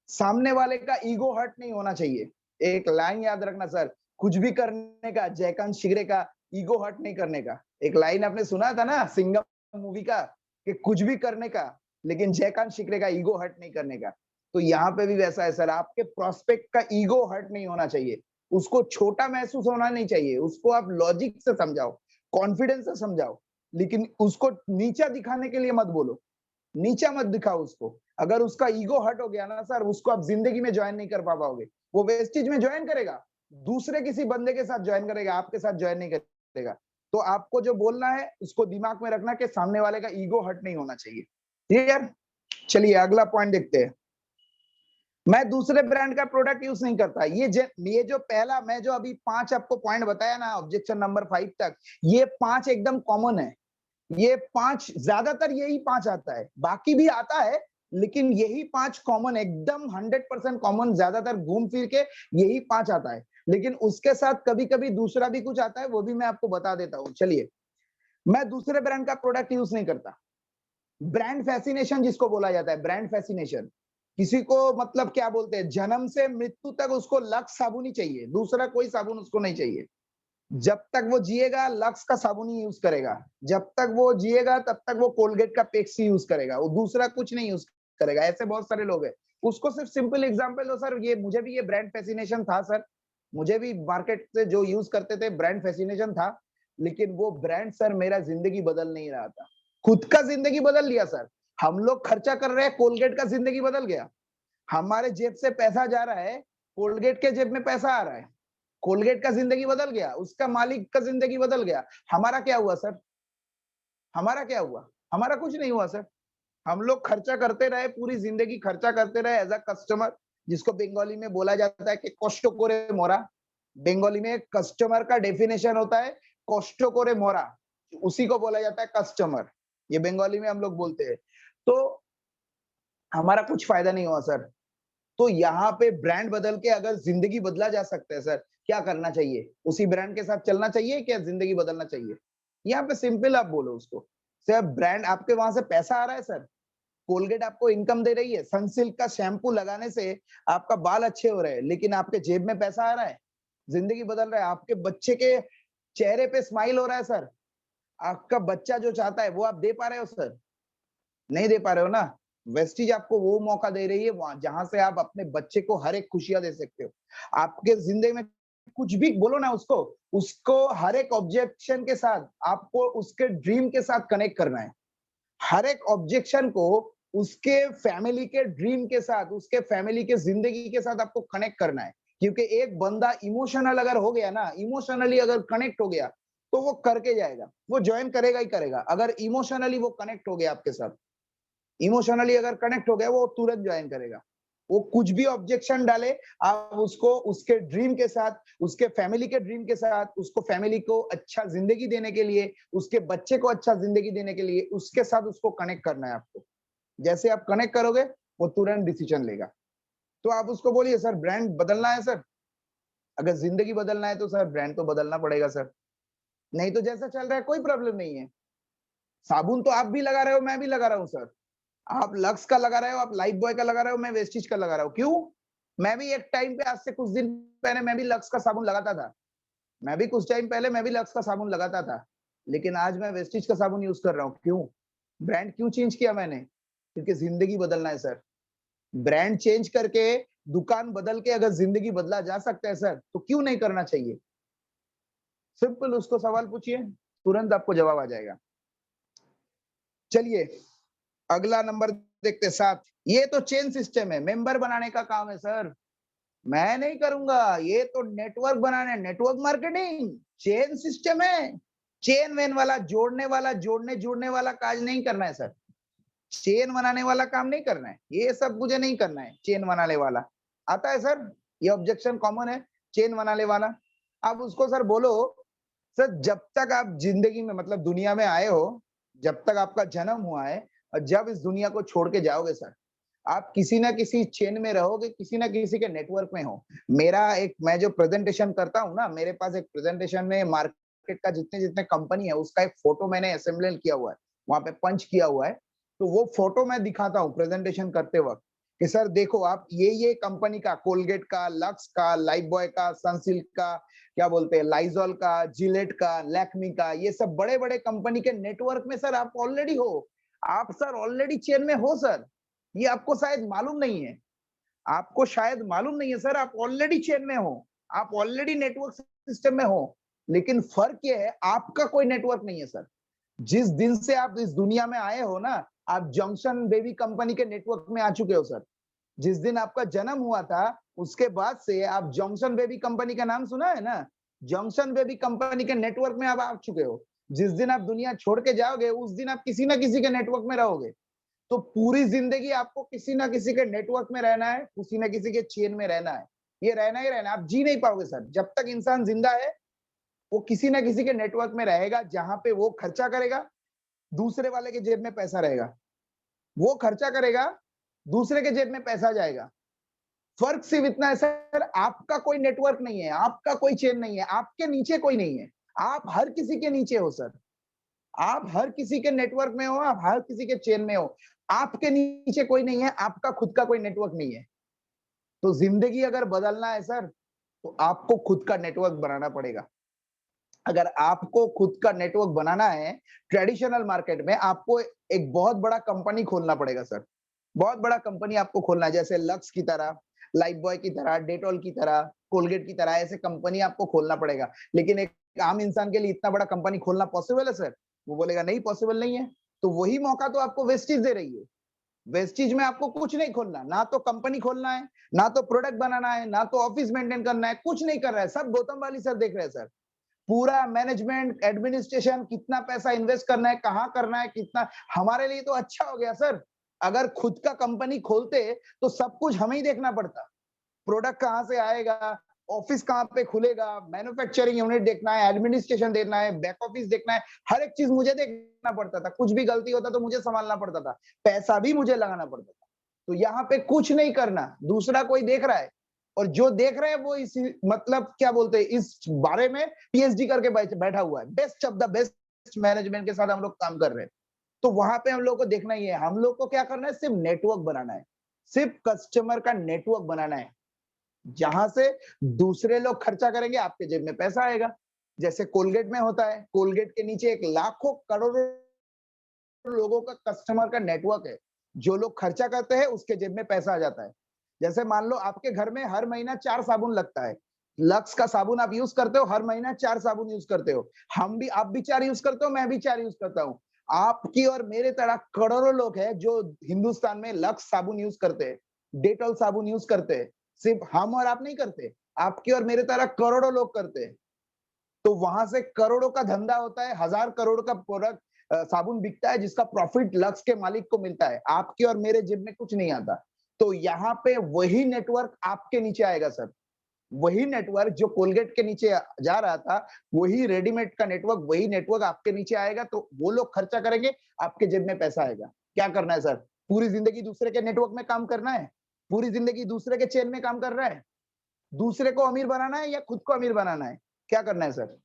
सामने वाले का ईगो हर्ट नहीं होना चाहिए। एक लाइन याद रखना सर, कुछ भी करने का, जयकांत शिगरे का, ईगो हर्ट नहीं करने का। एक लाइन आपने सुना था ना सिंघम मूवी का, कि कुछ भी करने का, लेकिन जयकांत शिगरे का ईगो हर्ट नहीं करने का। तो यहाँ पे भी वैसा है सर, आपके प्रोस्पेक्ट का ईगो हर्ट नहीं होना चाहिए। उसको छोटा महसूस होना नहीं चाहिए। उसको आप लॉजिक से समझाओ, कॉन्फिडेंस से समझाओ, लेकिन उसको नीचा दिखाने के लिए मत बोलो। नीचा मत दिखाओ उसको। अगर उसका ईगो हर्ट हो गया ना सर, उसको आप जिंदगी में ज्वाइन नहीं कर पाओगे। वो वेस्टेज में ज्वाइन करेगा, दूसरे किसी बंदे के साथ ज्वाइन करेगा, आपके साथ ज्वाइन नहीं करेगा। तो आपको जो बोलना है उसको दिमाग में रखना कि सामने वाले का ईगो हर्ट नहीं होना चाहिए। क्लियर? चलिए अगला पॉइंट देखते हैं। मैं दूसरे ब्रांड का प्रोडक्ट यूज नहीं करता। ये जो पहला मैं जो अभी 5 आपको पॉइंट बताया ना, ऑब्जेक्शन नंबर 5 तक, ये 5 एकदम कॉमन है। ये 5 ज्यादातर यही 5 आता है, बाकी भी आता है, लेकिन यही 5 कॉमन, एकदम 100% कॉमन, ज्यादातर घूम फिर के यही 5 आता है। लेकिन उसके साथ कभी कभी दूसरा भी कुछ आता है, वो भी मैं आपको बता देता हूं। चलिए, मैं दूसरे ब्रांड का प्रोडक्ट यूज नहीं करता। ब्रांड फैसिनेशन जिसको बोला जाता है, ब्रांड फैसिनेशन, किसी को मतलब क्या बोलते हैं, जन्म से मृत्यु तक उसको लक्स साबुन ही चाहिए, दूसरा कोई साबुन उसको नहीं चाहिए। जब तक वो जिएगा लक्स का साबुन ही यूज करेगा। जब तक वो जिएगा तब तक वो कोलगेट का पेस्ट ही यूज करेगा, वो दूसरा कुछ नहीं यूज करेगा। ऐसे बहुत सारे लोग हैं। उसको सिर्फ सिंपल एग्जांपल दो सर, ये मुझे भी ये ब्रांड फैसिनेशन था सर। मुझे भी मार्केट से जो यूज करते थे ब्रांड फैसिनेशन था, लेकिन वो ब्रांड सर मेरा जिंदगी बदल नहीं रहा था। खुद का जिंदगी बदल लिया सर। हम लोग खर्चा कर रहे हैं, कोलगेट का जिंदगी बदल गया। हमारे जेब से पैसा जा रहा है, कोलगेट के जेब में पैसा आ रहा है। कोलगेट का जिंदगी बदल गया, उसका मालिक का जिंदगी बदल गया। हमारा क्या हुआ सर? हमारा क्या हुआ? हमारा कुछ नहीं हुआ सर। हम लोग खर्चा करते रहे, पूरी जिंदगी खर्चा करते रहे एज अ कस्टमर, जिसको बंगाली में बोला जाता है कि कष्ट करे मोरा। बंगाली में कस्टमर का डेफिनेशन होता है कष्ट करे मोरा, उसी को बोला जाता है कस्टमर। ये बंगाली में हम लोग बोलते हैं। तो हमारा कुछ फायदा नहीं हुआ सर। तो यहाँ पे ब्रांड बदल के अगर जिंदगी बदला जा सकता है सर, क्या करना चाहिए? उसी ब्रांड के साथ चलना चाहिए, क्या जिंदगी बदलना चाहिए? यहाँ पे सिंपल आप बोलो उसको, सर ब्रांड आपके वहां से पैसा आ रहा है सर, कोलगेट आपको इनकम दे रही है, सनसिल्क का शैम्पू लगाने से आपका बाल अच्छे हो रहे हैं, लेकिन आपके जेब में पैसा आ रहा है, जिंदगी बदल रहा है, आपके बच्चे के चेहरे पे स्माइल हो रहा है सर, आपका बच्चा जो चाहता है वो आप दे पा रहे हो सर? नहीं दे पा रहे हो ना। वेस्टीज आपको वो मौका दे रही है वहां जहां से आप अपने बच्चे को हर एक खुशियां दे सकते हो। आपके जिंदगी में कुछ भी बोलो ना उसको, उसको हर एक ऑब्जेक्शन के साथ आपको उसके ड्रीम के साथ कनेक्ट करना है। हर एक ऑब्जेक्शन को उसके फैमिली के ड्रीम के साथ, उसके फैमिली के जिंदगी के साथ आपको कनेक्ट करना है। क्योंकि एक बंदा इमोशनल अगर हो गया ना, इमोशनली अगर कनेक्ट हो गया, तो वो करके जाएगा, वो ज्वाइन करेगा ही करेगा। अगर इमोशनली वो कनेक्ट हो गया आपके साथ, इमोशनली अगर कनेक्ट हो गया, वो तुरंत ज्वाइन करेगा। वो कुछ भी ऑब्जेक्शन डाले, आप उसको उसके ड्रीम के साथ, उसके फैमिली के ड्रीम के साथ, उसको फैमिली को अच्छा जिंदगी देने के लिए, उसके बच्चे को अच्छा जिंदगी देने के लिए, उसके साथ उसको कनेक्ट करना है आपको। जैसे आप कनेक्ट करोगे, वो तुरंत डिसीजन लेगा। तो आप उसको बोलिए सर ब्रांड बदलना है सर, अगर जिंदगी बदलना है तो सर ब्रांड तो बदलना पड़ेगा सर। नहीं तो जैसा चल रहा है कोई प्रॉब्लम नहीं है। साबुन तो आप भी लगा रहे हो, मैं भी लगा रहा हूँ सर। आप लक्स का लगा रहे हो, आप लाइफ बॉय का लगा रहे हो, मैं वेस्टिज का लगा रहा हूँ। क्यों? मैं भी एक टाइम पे, आज से कुछ दिन पहले मैं भी लक्स का साबुन लगाता था। मैं भी कुछ टाइम पहले मैं भी लक्स का साबुन लगाता था, लेकिन आज मैं वेस्टिज का साबुन यूज कर रहा हूँ। क्यों? ब्रांड क्यों चेंज किया मैंने? क्योंकि जिंदगी बदलना है सर। ब्रांड चेंज करके, दुकान बदल के अगर जिंदगी बदला जा सकता है सर, तो क्यों नहीं करना चाहिए? सिंपल, उसको सवाल पूछिए, तुरंत आपको जवाब आ जाएगा। चलिए अगला नंबर देखते 7। ये तो चेन सिस्टम है, मेंबर बनाने का काम है सर, मैं नहीं करूंगा। ये तो नेटवर्क बनाने, नेटवर्क मार्केटिंग, चेन सिस्टम है, चेन वेन वाला, जोड़ने वाला, जोड़ने जुड़ने वाला काज नहीं करना है सर, चेन बनाने वाला काम नहीं करना है, ये सब मुझे नहीं करना है। चेन बनाने वाला आता है सर, ये ऑब्जेक्शन कॉमन है, चेन बनाने वाला। अब उसको सर बोलो, सर जब तक आप जिंदगी में मतलब दुनिया में आए हो, जब तक आपका जन्म हुआ है और जब इस दुनिया को छोड़ के जाओगे सर, आप किसी ना किसी चेन में रहोगे, किसी ना किसी के नेटवर्क में हो। मेरा एक, मैं जो प्रेजेंटेशन करता हूँ ना, मेरे पास एक प्रेजेंटेशन में मार्केट का जितने जितने कंपनी है उसका एक फोटो मैंने असेंबल किया हुआ है, वहां पे पंच किया हुआ है। तो वो फोटो मैं दिखाता हूँ प्रेजेंटेशन करते वक्त कि सर देखो आप, ये कंपनी का, कोलगेट का, लक्स का, लाइफ बॉय का, सनसिल्क का, क्या बोलते हैं, लाइजॉल का, जिलेट का, लैक्मी का, ये सब बड़े बड़े कंपनी के नेटवर्क में सर आप ऑलरेडी हो। आप सर ऑलरेडी चेन में हो सर, ये आपको शायद मालूम नहीं है, आपको शायद मालूम नहीं है सर, आप ऑलरेडी चेन में हो, आप ऑलरेडी नेटवर्क सिस्टम में हो। लेकिन फर्क ये है, आपका कोई नेटवर्क नहीं है सर। जिस दिन से आप इस दुनिया में आए हो ना, आप जंक्शन बेबी कंपनी के नेटवर्क में आ चुके हो सर। जिस दिन आपका जन्म हुआ था उसके बाद से आप जंक्शन बेबी कंपनी का नाम सुना है ना, जंक्शन बेबी कंपनी के नेटवर्क में आप आ चुके हो। जिस दिन आप दुनिया छोड़ के जाओगे उस दिन आप किसी ना किसी के नेटवर्क में रहोगे। तो पूरी जिंदगी आपको किसी ना किसी के नेटवर्क में रहना है, किसी ना किसी के चेन में रहना है, ये रहना ही रहना है। आप जी नहीं पाओगे सर, जब तक इंसान जिंदा है वो किसी ना किसी के नेटवर्क में रहेगा, जहां पे वो खर्चा करेगा, दूसरे वाले के जेब में पैसा रहेगा, वो खर्चा करेगा, दूसरे के जेब में पैसा जाएगा। फर्क सिर्फ इतना है सर, आपका कोई नेटवर्क नहीं है, आपका कोई चेन नहीं है, आपके नीचे कोई नहीं है, आप हर किसी के नीचे हो सर, आप हर किसी के नेटवर्क में हो, आप हर किसी के चेन में हो, आपके नीचे कोई नहीं है, आपका खुद का कोई नेटवर्क नहीं है। तो जिंदगी अगर बदलना है सर, तो आपको खुद का नेटवर्क बनाना पड़ेगा। अगर आपको खुद का नेटवर्क बनाना है, ट्रेडिशनल मार्केट में आपको एक बहुत बड़ा कंपनी खोलना पड़ेगा सर, बहुत बड़ा कंपनी आपको खोलना है, जैसे लक्स की तरह, लाइफ बॉय की तरह, डेटॉल की तरह, कोलगेट की तरह, ऐसे कंपनी आपको खोलना पड़ेगा। लेकिन एक आम इंसान के लिए इतना बड़ा कंपनी खोलना पॉसिबल है सर? वो बोलेगा नहीं, पॉसिबल नहीं है। तो वही मौका तो आपको वेस्टीज दे रही है। वेस्टीज में आपको कुछ नहीं खोलना, ना तो कंपनी खोलना है, ना तो प्रोडक्ट बनाना है, ना तो ऑफिस मेंटेन करना है, कुछ नहीं कर रहा है, सब गौतम वाली सर देख रहे हैं सर। पूरा मैनेजमेंट, एडमिनिस्ट्रेशन, कितना पैसा इन्वेस्ट करना है, कहाँ करना है, कितना, हमारे लिए तो अच्छा हो गया सर। अगर खुद का कंपनी खोलते तो सब कुछ हमें ही देखना पड़ता, प्रोडक्ट कहाँ से आएगा, ऑफिस कहाँ पे खुलेगा, मैन्युफैक्चरिंग यूनिट देखना है, एडमिनिस्ट्रेशन देखना है, बैक ऑफिस देखना है, हर एक चीज मुझे देखना पड़ता था। कुछ भी गलती होता तो मुझे संभालना पड़ता था, पैसा भी मुझे लगाना पड़ता था। तो यहाँ पे कुछ नहीं करना, दूसरा कोई देख रहा है, और जो देख रहे हैं वो इस, मतलब क्या बोलते हैं, इस बारे में पीएचडी करके बैठा हुआ है, best of the best management के साथ हम लोग काम कर रहे हैं। तो वहां पे हम लोग को देखना ही है, हम लोग को क्या करना है, सिर्फ नेटवर्क बनाना है, सिर्फ कस्टमर का नेटवर्क बनाना है, जहां से दूसरे लोग खर्चा करेंगे, आपके जेब में पैसा आएगा। जैसे कोलगेट में होता है, कोलगेट के नीचे एक लाखों करोड़ों लोगों का कस्टमर का नेटवर्क है, जो लोग खर्चा करते हैं उसके जेब में पैसा आ जाता है। जैसे मान लो आपके घर में हर महीना 4 साबुन लगता है, लक्स का साबुन आप यूज करते हो, हर महीना 4 साबुन यूज करते हो, आप भी 4 यूज करते हो, मैं भी 4 यूज करता हूँ। आपकी और मेरे तरह करोड़ों लोग हैं जो हिंदुस्तान में लक्स साबुन यूज करते हैं, डेटॉल साबुन यूज करते हैं। सिर्फ हम और आप नहीं करते, आपकी और मेरे तरह करोड़ों लोग करते हैं। तो वहां से करोड़ों का धंधा होता है, 1000 करोड़ का प्रोडक्ट साबुन बिकता है, जिसका प्रॉफिट लक्स के मालिक को मिलता है, आपके और मेरे जेब में कुछ नहीं आता। तो यहाँ पे वही नेटवर्क आपके नीचे आएगा सर, वही नेटवर्क जो कोलगेट के नीचे जा रहा था, वही रेडीमेड का नेटवर्क, वही नेटवर्क आपके नीचे आएगा। तो वो लोग खर्चा करेंगे, आपके जेब में पैसा आएगा। क्या करना है सर? पूरी जिंदगी दूसरे के नेटवर्क में काम करना है, पूरी जिंदगी दूसरे के चेन में काम कर रहा है, दूसरे को अमीर बनाना है या खुद को अमीर बनाना है, क्या करना है सर?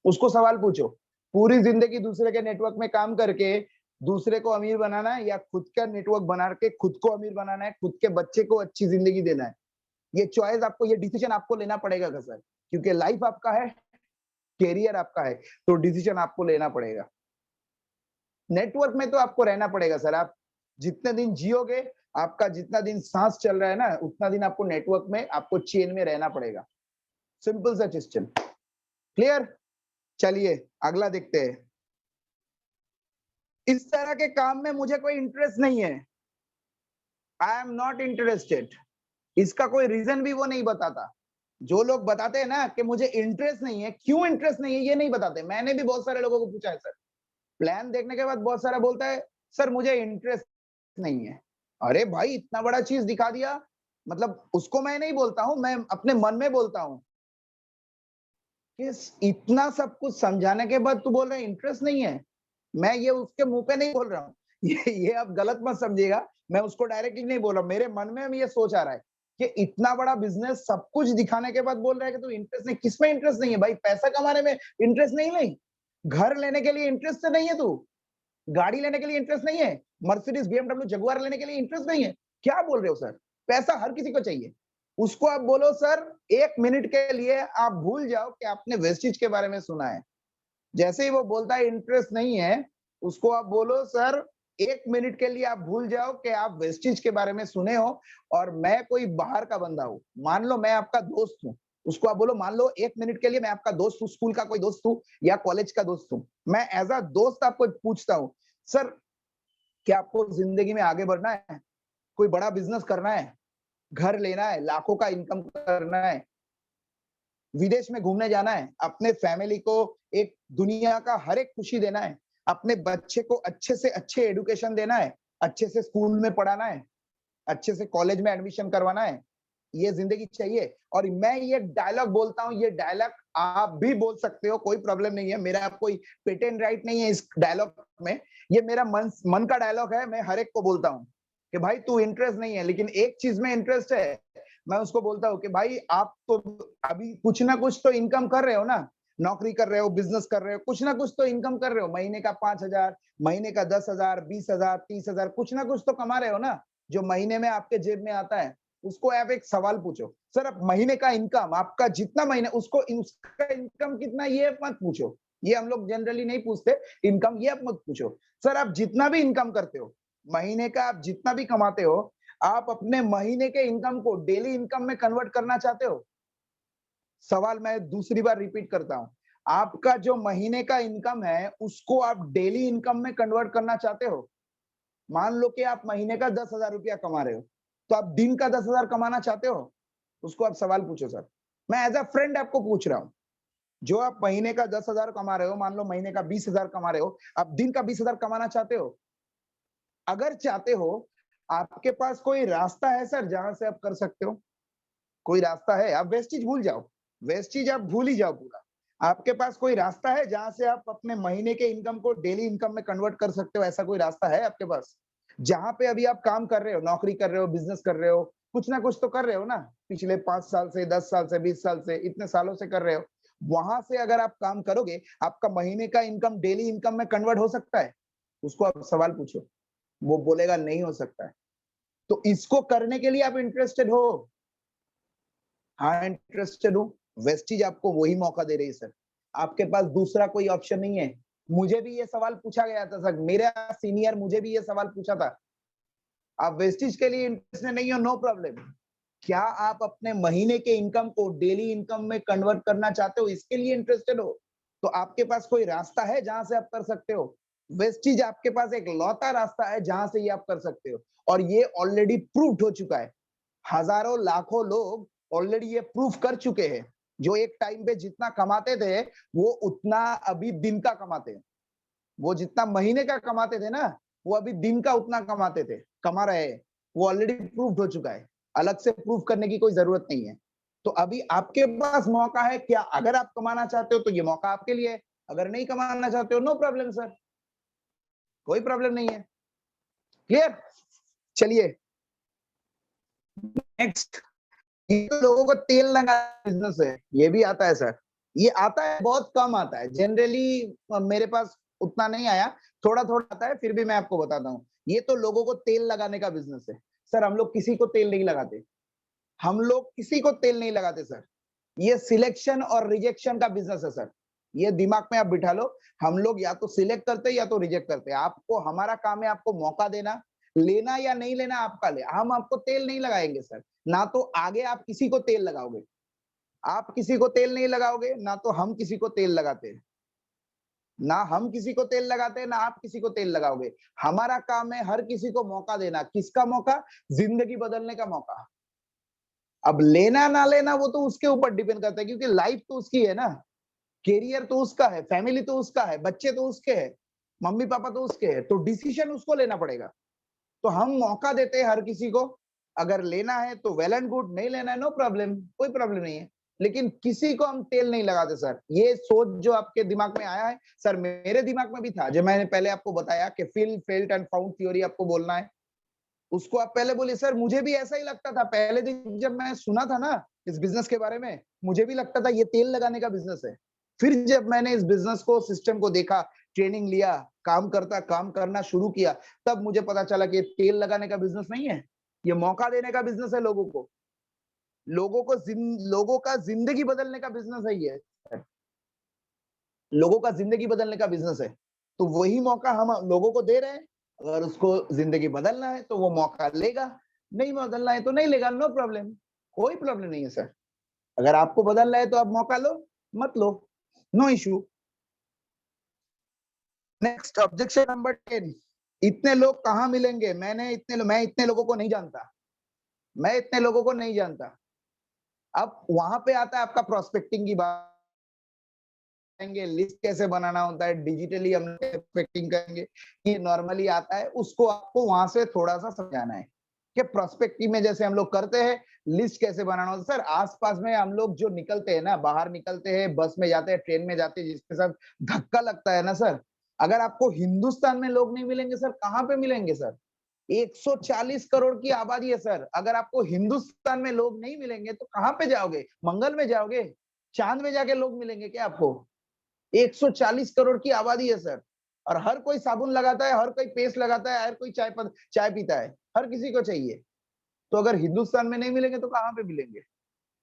उसको सवाल पूछो, पूरी जिंदगी दूसरे के नेटवर्क में काम करके दूसरे को अमीर बनाना है या खुद का नेटवर्क बना के खुद को अमीर बनाना है, खुद के बच्चे को अच्छी जिंदगी देना है? ये चॉइस आपको, ये डिसीजन आपको लेना पड़ेगा सर, क्योंकि लाइफ आपका है, कैरियर आपका है, तो डिसीजन आपको लेना पड़ेगा। नेटवर्क में तो आपको रहना पड़ेगा सर, आप जितने दिन जियोगे, आपका जितना दिन सांस चल रहा है ना, उतना दिन आपको नेटवर्क में, आपको चेन में रहना पड़ेगा। सिंपल सा क्वेश्चन, क्लियर? चलिए अगला देखते हैं। इस तरह के काम में मुझे कोई इंटरेस्ट नहीं है, आई एम नॉट इंटरेस्टेड। इसका कोई रीजन भी वो नहीं बताता। जो लोग बताते हैं ना कि मुझे इंटरेस्ट नहीं है, क्यों इंटरेस्ट नहीं है ये नहीं बताते। मैंने भी बहुत सारे लोगों को पूछा है सर, प्लान देखने के बाद बहुत सारा बोलता है सर मुझे इंटरेस्ट नहीं है। अरे भाई इतना बड़ा चीज दिखा दिया, मतलब उसको मैं नहीं बोलता हूं, मैं अपने मन में बोलता हूं कि इतना सब कुछ समझाने के बाद तू बोल रहा है इंटरेस्ट नहीं है। मैं ये उसके मुंह पे नहीं बोल रहा हूँ ये आप गलत मत समझिएगा, मैं उसको डायरेक्टली नहीं बोल रहा, मेरे मन में ये सोच आ रहा है कि इतना बड़ा बिजनेस सब कुछ दिखाने के बाद बोल रहा है कि तू इंटरेस्ट नहीं। किसमें इंटरेस्ट नहीं है भाई? पैसा कमाने में इंटरेस्ट नहीं? नहीं, घर लेने के लिए इंटरेस्ट नहीं है तू? गाड़ी लेने के लिए इंटरेस्ट नहीं है? मर्सिडीज बीएमडब्ल्यू जगुआर लेने के लिए इंटरेस्ट नहीं है? क्या बोल रहे हो सर? पैसा हर किसी को चाहिए। उसको आप बोलो सर 1 मिनट के लिए आप भूल जाओ कि आपने वेस्टिज के बारे में सुना है। जैसे ही वो बोलता है इंटरेस्ट नहीं है, उसको आप बोलो सर 1 मिनट के लिए आप भूल जाओ कि आप वेस्टिज के बारे में सुने हो और मैं कोई बाहर का बंदा हूं। मान लो मैं आपका दोस्त हूं, उसको आप बोलो मान लो 1 मिनट के लिए मैं आपका दोस्त हूं, स्कूल का कोई दोस्त हूं या कॉलेज का दोस्त हूं। मैं एज अ दोस्त आपको पूछता हूं सर क्या आपको जिंदगी में आगे बढ़ना है, कोई बड़ा बिजनेस करना है, घर लेना है, लाखों का इनकम करना है, विदेश में घूमने जाना है, अपने फैमिली को एक दुनिया का हर एक खुशी देना है, अपने बच्चे को अच्छे से अच्छे एजुकेशन देना है, अच्छे से स्कूल में पढ़ाना है, अच्छे से कॉलेज में एडमिशन करवाना है, ये जिंदगी चाहिए। और मैं ये डायलॉग बोलता हूँ, ये डायलॉग आप भी बोल सकते हो, कोई प्रॉब्लम नहीं है, मेरा कोई पेटेंट राइट नहीं है इस डायलॉग में। ये मेरा मन का डायलॉग है, मैं हर एक को बोलता हूँ कि भाई तू इंटरेस्ट नहीं है लेकिन एक चीज में इंटरेस्ट है। मैं उसको बोलता हूँ कि भाई आप तो अभी कुछ ना कुछ तो इनकम कर रहे हो ना, नौकरी कर रहे हो, बिजनेस कर रहे हो, कुछ ना कुछ तो इनकम कर रहे हो, महीने का 5,000, महीने का 10,000, 20,000, 30,000, कुछ ना कुछ तो कमा रहे हो ना, जो महीने में आपके जेब में आता है। उसको आप एक सवाल पूछो, सर आप महीने का इनकम आपका जितना महीने, उसको उसका इनकम कितना ये मत पूछो, ये हम लोग जनरली नहीं पूछते इनकम, ये आप मत पूछो। सर आप जितना भी इनकम करते हो, महीने का आप जितना भी कमाते हो, आप अपने महीने के इनकम को डेली इनकम में कन्वर्ट करना चाहते हो? सवाल मैं दूसरी बार रिपीट करता हूं, आपका जो महीने का इनकम है उसको आप डेली इनकम में कन्वर्ट करना चाहते हो? मान लो कि आप महीने का 10,000 रुपया कमा रहे हो, तो आप दिन का 10,000 कमाना चाहते हो? उसको आप सवाल पूछो सर। मैं एज अ फ्रेंड आपको पूछ रहा हूं, जो आप महीने का 10,000 कमा रहे हो, मान लो महीने का 20,000 कमा रहे हो, आप दिन का 20,000 कमाना चाहते हो? अगर चाहते हो, आपके पास कोई रास्ता है सर जहां से आप कर सकते हो? कोई रास्ता है? आप वेस्टीज भूल जाओ, वेस्टीज आप भूल ही जाओ पूरा। आपके पास कोई रास्ता है जहां से आप अपने महीने के इनकम को डेली इनकम में कन्वर्ट कर सकते हो? ऐसा कोई रास्ता है आपके पास? जहां पे अभी आप काम कर रहे हो, नौकरी कर रहे हो, बिजनेस कर रहे हो, कुछ ना कुछ तो कर रहे हो ना, पिछले 5 साल से, 10 साल से, 20 साल से, इतने सालों से कर रहे हो। वहां से अगर आप काम करोगे, आपका महीने का इनकम डेली इनकम में कन्वर्ट हो सकता है? उसको आप सवाल पूछो, वो बोलेगा नहीं हो सकता है। तो इसको करने के लिए आप इंटरेस्टेड हो? हाँ इंटरेस्टेड हूँ। वेस्टीज आपको वही मौका दे रही है सर, आपके पास दूसरा कोई ऑप्शन नहीं है। मुझे भी ये सवाल पूछा गया था सर, मेरा सीनियर मुझे भी ये सवाल पूछा था, आप वेस्टीज के लिए इंटरेस्टेड नहीं हो, नो प्रॉब्लम, क्या आप अपने महीने के इनकम को डेली इनकम में कन्वर्ट करना चाहते हो, इसके लिए इंटरेस्टेड हो? तो आपके पास कोई रास्ता है जहां से आप कर सकते हो? वेस्टीज आपके पास एक लौता रास्ता है जहां से ये आप कर सकते हो, और ये ऑलरेडी प्रूव्ड हो चुका है। हजारों लाखों लोग ऑलरेडी ये प्रूफ कर चुके हैं, जो एक टाइम पे जितना कमाते थे वो उतना अभी दिन का कमाते हैं। वो जितना महीने का कमाते थे ना, वो अभी दिन का उतना कमाते थे, कमा रहे हैं। वो ऑलरेडी प्रूव्ड हो चुका है, अलग से प्रूफ करने की कोई जरूरत नहीं है। तो अभी आपके पास मौका है, क्या अगर आप कमाना चाहते हो तो ये मौका आपके लिए है, अगर नहीं कमाना चाहते हो नो प्रॉब्लम सर, कोई प्रॉब्लम नहीं है। क्लियर? चलिए नेक्स्ट, ये तो लोगों को तेल लगा बिजनेस है, ये भी आता है सर। ये आता है, बहुत कम आता है जनरली, मेरे पास उतना नहीं आया, थोड़ा थोड़ा आता है, फिर भी मैं आपको बताता हूँ। ये तो लोगों को तेल लगाने का बिजनेस है सर, हम लोग किसी को तेल नहीं लगाते, हम लोग किसी को तेल नहीं लगाते सर। ये सिलेक्शन और रिजेक्शन का बिजनेस है सर, ये दिमाग में आप बिठा लो। हम लोग या तो सिलेक्ट करते हैं या तो रिजेक्ट करते हैं, आपको, हमारा काम है आपको मौका देना, लेना या नहीं लेना आपका ले, हम आपको तेल नहीं लगाएंगे सर। ना तो आगे आप किसी को तेल लगाओगे, आप किसी को तेल नहीं लगाओगे, ना तो हम किसी को तेल लगाते हैं। ना हम किसी को तेल लगाते हैं, ना आप किसी को तेल लगाओगे। हमारा काम है हर किसी को मौका देना। किसका मौका? जिंदगी बदलने का मौका। अब लेना ना लेना वो तो उसके ऊपर डिपेंड करता है, क्योंकि लाइफ तो उसकी है ना, करियर तो उसका है, फैमिली तो उसका है, बच्चे तो उसके हैं, मम्मी पापा तो उसके हैं, तो डिसीजन उसको लेना पड़ेगा। तो हम मौका देते हैं हर किसी को। अगर लेना है तो वेल एंड गुड, नहीं लेना है नो प्रॉब्लम, कोई प्रॉब्लम नहीं है। लेकिन किसी को हम तेल नहीं लगाते सर। ये सोच जो आपके दिमाग में आया है सर, मेरे दिमाग में भी था। जो मैंने पहले आपको बताया कि feel, felt and found theory आपको बोलना है, उसको आप पहले बोलिए। सर मुझे भी ऐसा ही लगता था पहले दिन जब मैं सुना था ना इस बिजनेस के बारे में, मुझे भी लगता था ये तेल लगाने का बिजनेस है। फिर जब मैंने इस बिजनेस को, सिस्टम को देखा, ट्रेनिंग लिया, काम करना शुरू किया, तब मुझे पता चला कि ये तेल लगाने का बिजनेस नहीं है, ये मौका देने का बिजनेस है लोगों को। लोगों का जिंदगी बदलने का बिजनेस है ये। लोगों का जिंदगी बदलने का बिजनेस है। तो वही मौका हम लोगों को दे रहे हैं। अगर उसको जिंदगी बदलना है तो वो मौका लेगा, नहीं बदलना है तो नहीं लेगा, नो प्रॉब्लम, कोई प्रॉब्लम नहीं है सर। अगर आपको बदलना है तो आप मौका लो, मत लो, no issue. Next objection number 10, इतने लोग कहाँ मिलेंगे? मैं इतने लोगों को नहीं जानता, मैं इतने लोगों को नहीं जानता। अब वहां पे आता है आपका प्रोस्पेक्टिंग की बात। लिस्ट कैसे बनाना होता है, डिजिटली हम प्रोस्पेक्टिंग करेंगे, ये नॉर्मली आता है, उसको आपको वहां से थोड़ा सा समझाना है कि प्रोस्पेक्टिव में जैसे हम लोग करते हैं, लिस्ट कैसे बनाना होता है। सर आसपास में हम लोग जो निकलते हैं ना, बाहर निकलते हैं, बस में जाते हैं, ट्रेन में जाते हैं, जिसके साथ धक्का लगता है ना सर, अगर आपको हिंदुस्तान में लोग नहीं मिलेंगे सर, कहाँ पे मिलेंगे सर? 140 करोड़ की आबादी है सर। अगर आपको हिंदुस्तान में लोग नहीं मिलेंगे तो कहाँ पे जाओगे? मंगल में जाओगे? चांद में जाके लोग मिलेंगे क्या आपको? 140 करोड़ की आबादी है सर, और हर कोई साबुन लगाता है, हर कोई पेस्ट लगाता है, हर कोई चाय पीता है, हर किसी को चाहिए। तो अगर हिंदुस्तान में नहीं मिलेंगे तो कहाँ पे मिलेंगे?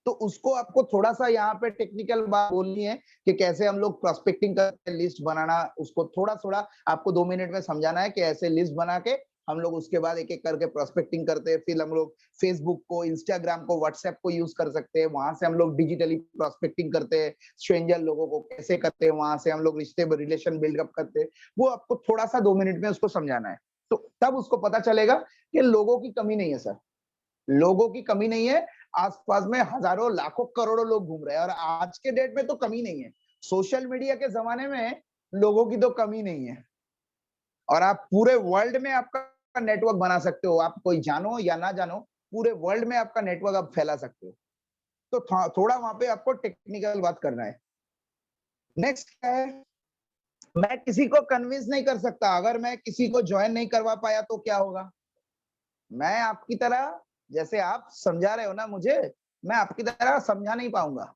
तो उसको आपको थोड़ा सा यहाँ पे टेक्निकल बात बोलनी है कि कैसे हम लोग प्रोस्पेक्टिंग करते हैं, लिस्ट बनाना, उसको थोड़ा थोड़ा आपको 2 मिनट में समझाना है कि ऐसे लिस्ट बना के हम लोग उसके बाद एक एक करके प्रोस्पेक्टिंग करते हैं। फिर हम लोग फेसबुक को, इंस्टाग्राम को, व्हाट्सएप को यूज कर सकते हैं, वहां से हम लोग डिजिटली प्रोस्पेक्टिंग करते हैं। स्ट्रेंजर लोगों को कैसे करते हैं, वहां से हम लोग रिलेशन बिल्डअप करते हैं। वो आपको थोड़ा सा 2 मिनट में उसको समझाना है, तो तब उसको पता चलेगा कि लोगों की कमी नहीं है सर, लोगों की कमी नहीं है। आसपास में हजारों, लाखों, करोड़ों लोग घूम रहे हैं, और आज के डेट में तो कमी नहीं है। सोशल मीडिया के जमाने में लोगों की तो कमी नहीं है, और आप पूरे वर्ल्ड में आपका नेटवर्क बना सकते हो। आप कोई जानो या ना जानो, पूरे वर्ल्ड में आपका नेटवर्क आप फैला सकते हो। तो थोड़ा वहां पे आपको टेक्निकल बात करना है। नेक्स्ट क्या है? मैं किसी को कन्विंस नहीं कर सकता। अगर मैं किसी को ज्वाइन नहीं करवा पाया तो क्या होगा? मैं आपकी तरह, जैसे आप समझा रहे हो ना मुझे, मैं आपकी तरह समझा नहीं पाऊंगा।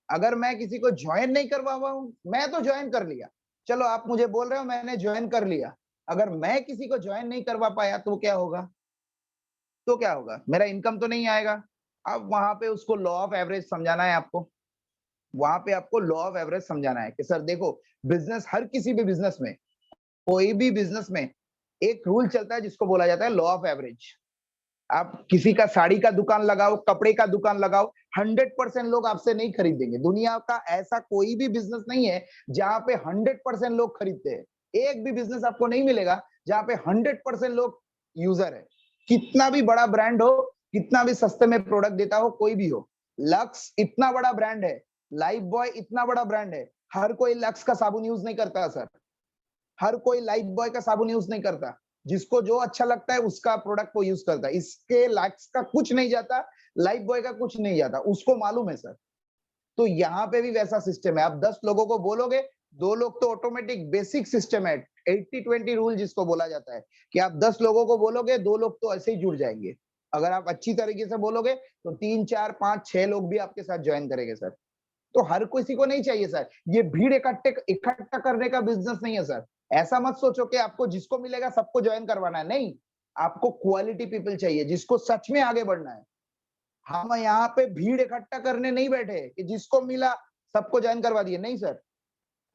अगर मैं किसी को ज्वाइन नहीं करवा पाऊं, मैं तो ज्वाइन कर लिया, चलो आप मुझे बोल रहे हो मैंने ज्वाइन कर लिया, अगर मैं किसी को ज्वाइन नहीं करवा पाया तो क्या होगा? तो क्या होगा? मेरा इनकम तो नहीं आएगा। अब वहां पे उसको लॉ ऑफ एवरेज समझाना है आपको। वहां पे आपको लॉ ऑफ एवरेज समझाना है कि सर देखो, बिजनेस, हर किसी भी बिजनेस में, कोई भी बिजनेस में एक रूल चलता है जिसको बोला जाता है लॉ ऑफ एवरेज। आप किसी का साड़ी का दुकान लगाओ, कपड़े का दुकान लगाओ, 100% लोग आपसे नहीं खरीदेंगे। दुनिया का ऐसा कोई भी बिजनेस नहीं है जहां पे 100% लोग खरीदते हैं। एक भी बिजनेस आपको नहीं मिलेगा जहां पे 100% लोग यूजर है। कितना भी बड़ा ब्रांड हो, कितना भी सस्ते में प्रोडक्ट देता हो, कोई भी हो, लक्स इतना बड़ा ब्रांड है, लाइफ बॉय इतना बड़ा ब्रांड है, हर कोई लक्स का साबुन यूज नहीं करता सर, हर कोई लाइफ बॉय का साबुन यूज नहीं करता। जिसको जो अच्छा लगता है उसका प्रोडक्ट वो यूज करता है। इसके लक्स का कुछ नहीं जाता, लाइफ बॉय का कुछ नहीं जाता, उसको मालूम है सर। तो यहाँ पे भी वैसा सिस्टम है। आप 10 लोगों को बोलोगे, 2 लोग तो ऑटोमेटिक, बेसिक सिस्टम है, 80-20 रूल जिसको बोला जाता है, कि आप 10 लोगों को बोलोगे, 2 लोग तो ऐसे ही जुड़ जाएंगे। अगर आप अच्छी तरीके से बोलोगे तो 3, 4, 5, 6 लोग भी आपके साथ ज्वाइन करेंगे सर। तो हर किसी को नहीं चाहिए सर। ये भीड़ इकट्ठा करने का बिजनेस नहीं है सर। ऐसा मत सोचो कि आपको जिसको मिलेगा सबको ज्वाइन करवाना है, नहीं। आपको क्वालिटी पीपल चाहिए जिसको सच में आगे बढ़ना है। हम यहाँ पे भीड़ इकट्ठा करने नहीं बैठे कि जिसको मिला सबको ज्वाइन करवा दिए, नहीं सर।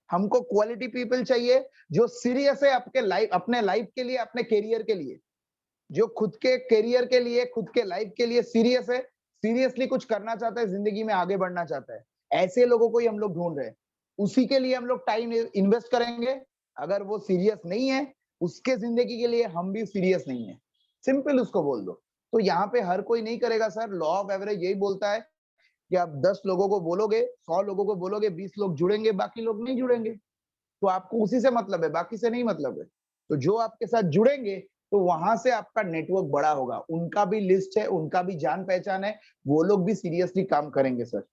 हमको क्वालिटी पीपल चाहिए जो सीरियस है आपके लाइफ, अपने लाइफ के लिए, अपने करियर के लिए, जो खुद के करियर के लिए, खुद के लाइफ के लिए सीरियस है, सीरियसली कुछ करना चाहता है, जिंदगी में आगे बढ़ना चाहता है। ऐसे लोगों को ही हम लोग ढूंढ रहे हैं। उसी के लिए हम लोग टाइम इन्वेस्ट करेंगे। अगर वो सीरियस नहीं है, उसके जिंदगी के लिए हम भी सीरियस नहीं है। सिंपल उसको बोल दो। तो यहाँ पे हर कोई नहीं करेगा सर। लॉ ऑफ एवरेज यही बोलता है कि आप 10 लोगों को बोलोगे, 100 लोगों को बोलोगे, 20 लोग जुड़ेंगे, बाकी लोग नहीं जुड़ेंगे। तो आपको उसी से मतलब है, बाकी से नहीं मतलब है। तो जो आपके साथ जुड़ेंगे, तो वहां से आपका नेटवर्क बड़ा होगा। उनका भी लिस्ट है, उनका भी जान पहचान है, वो लोग भी सीरियसली काम करेंगे सर।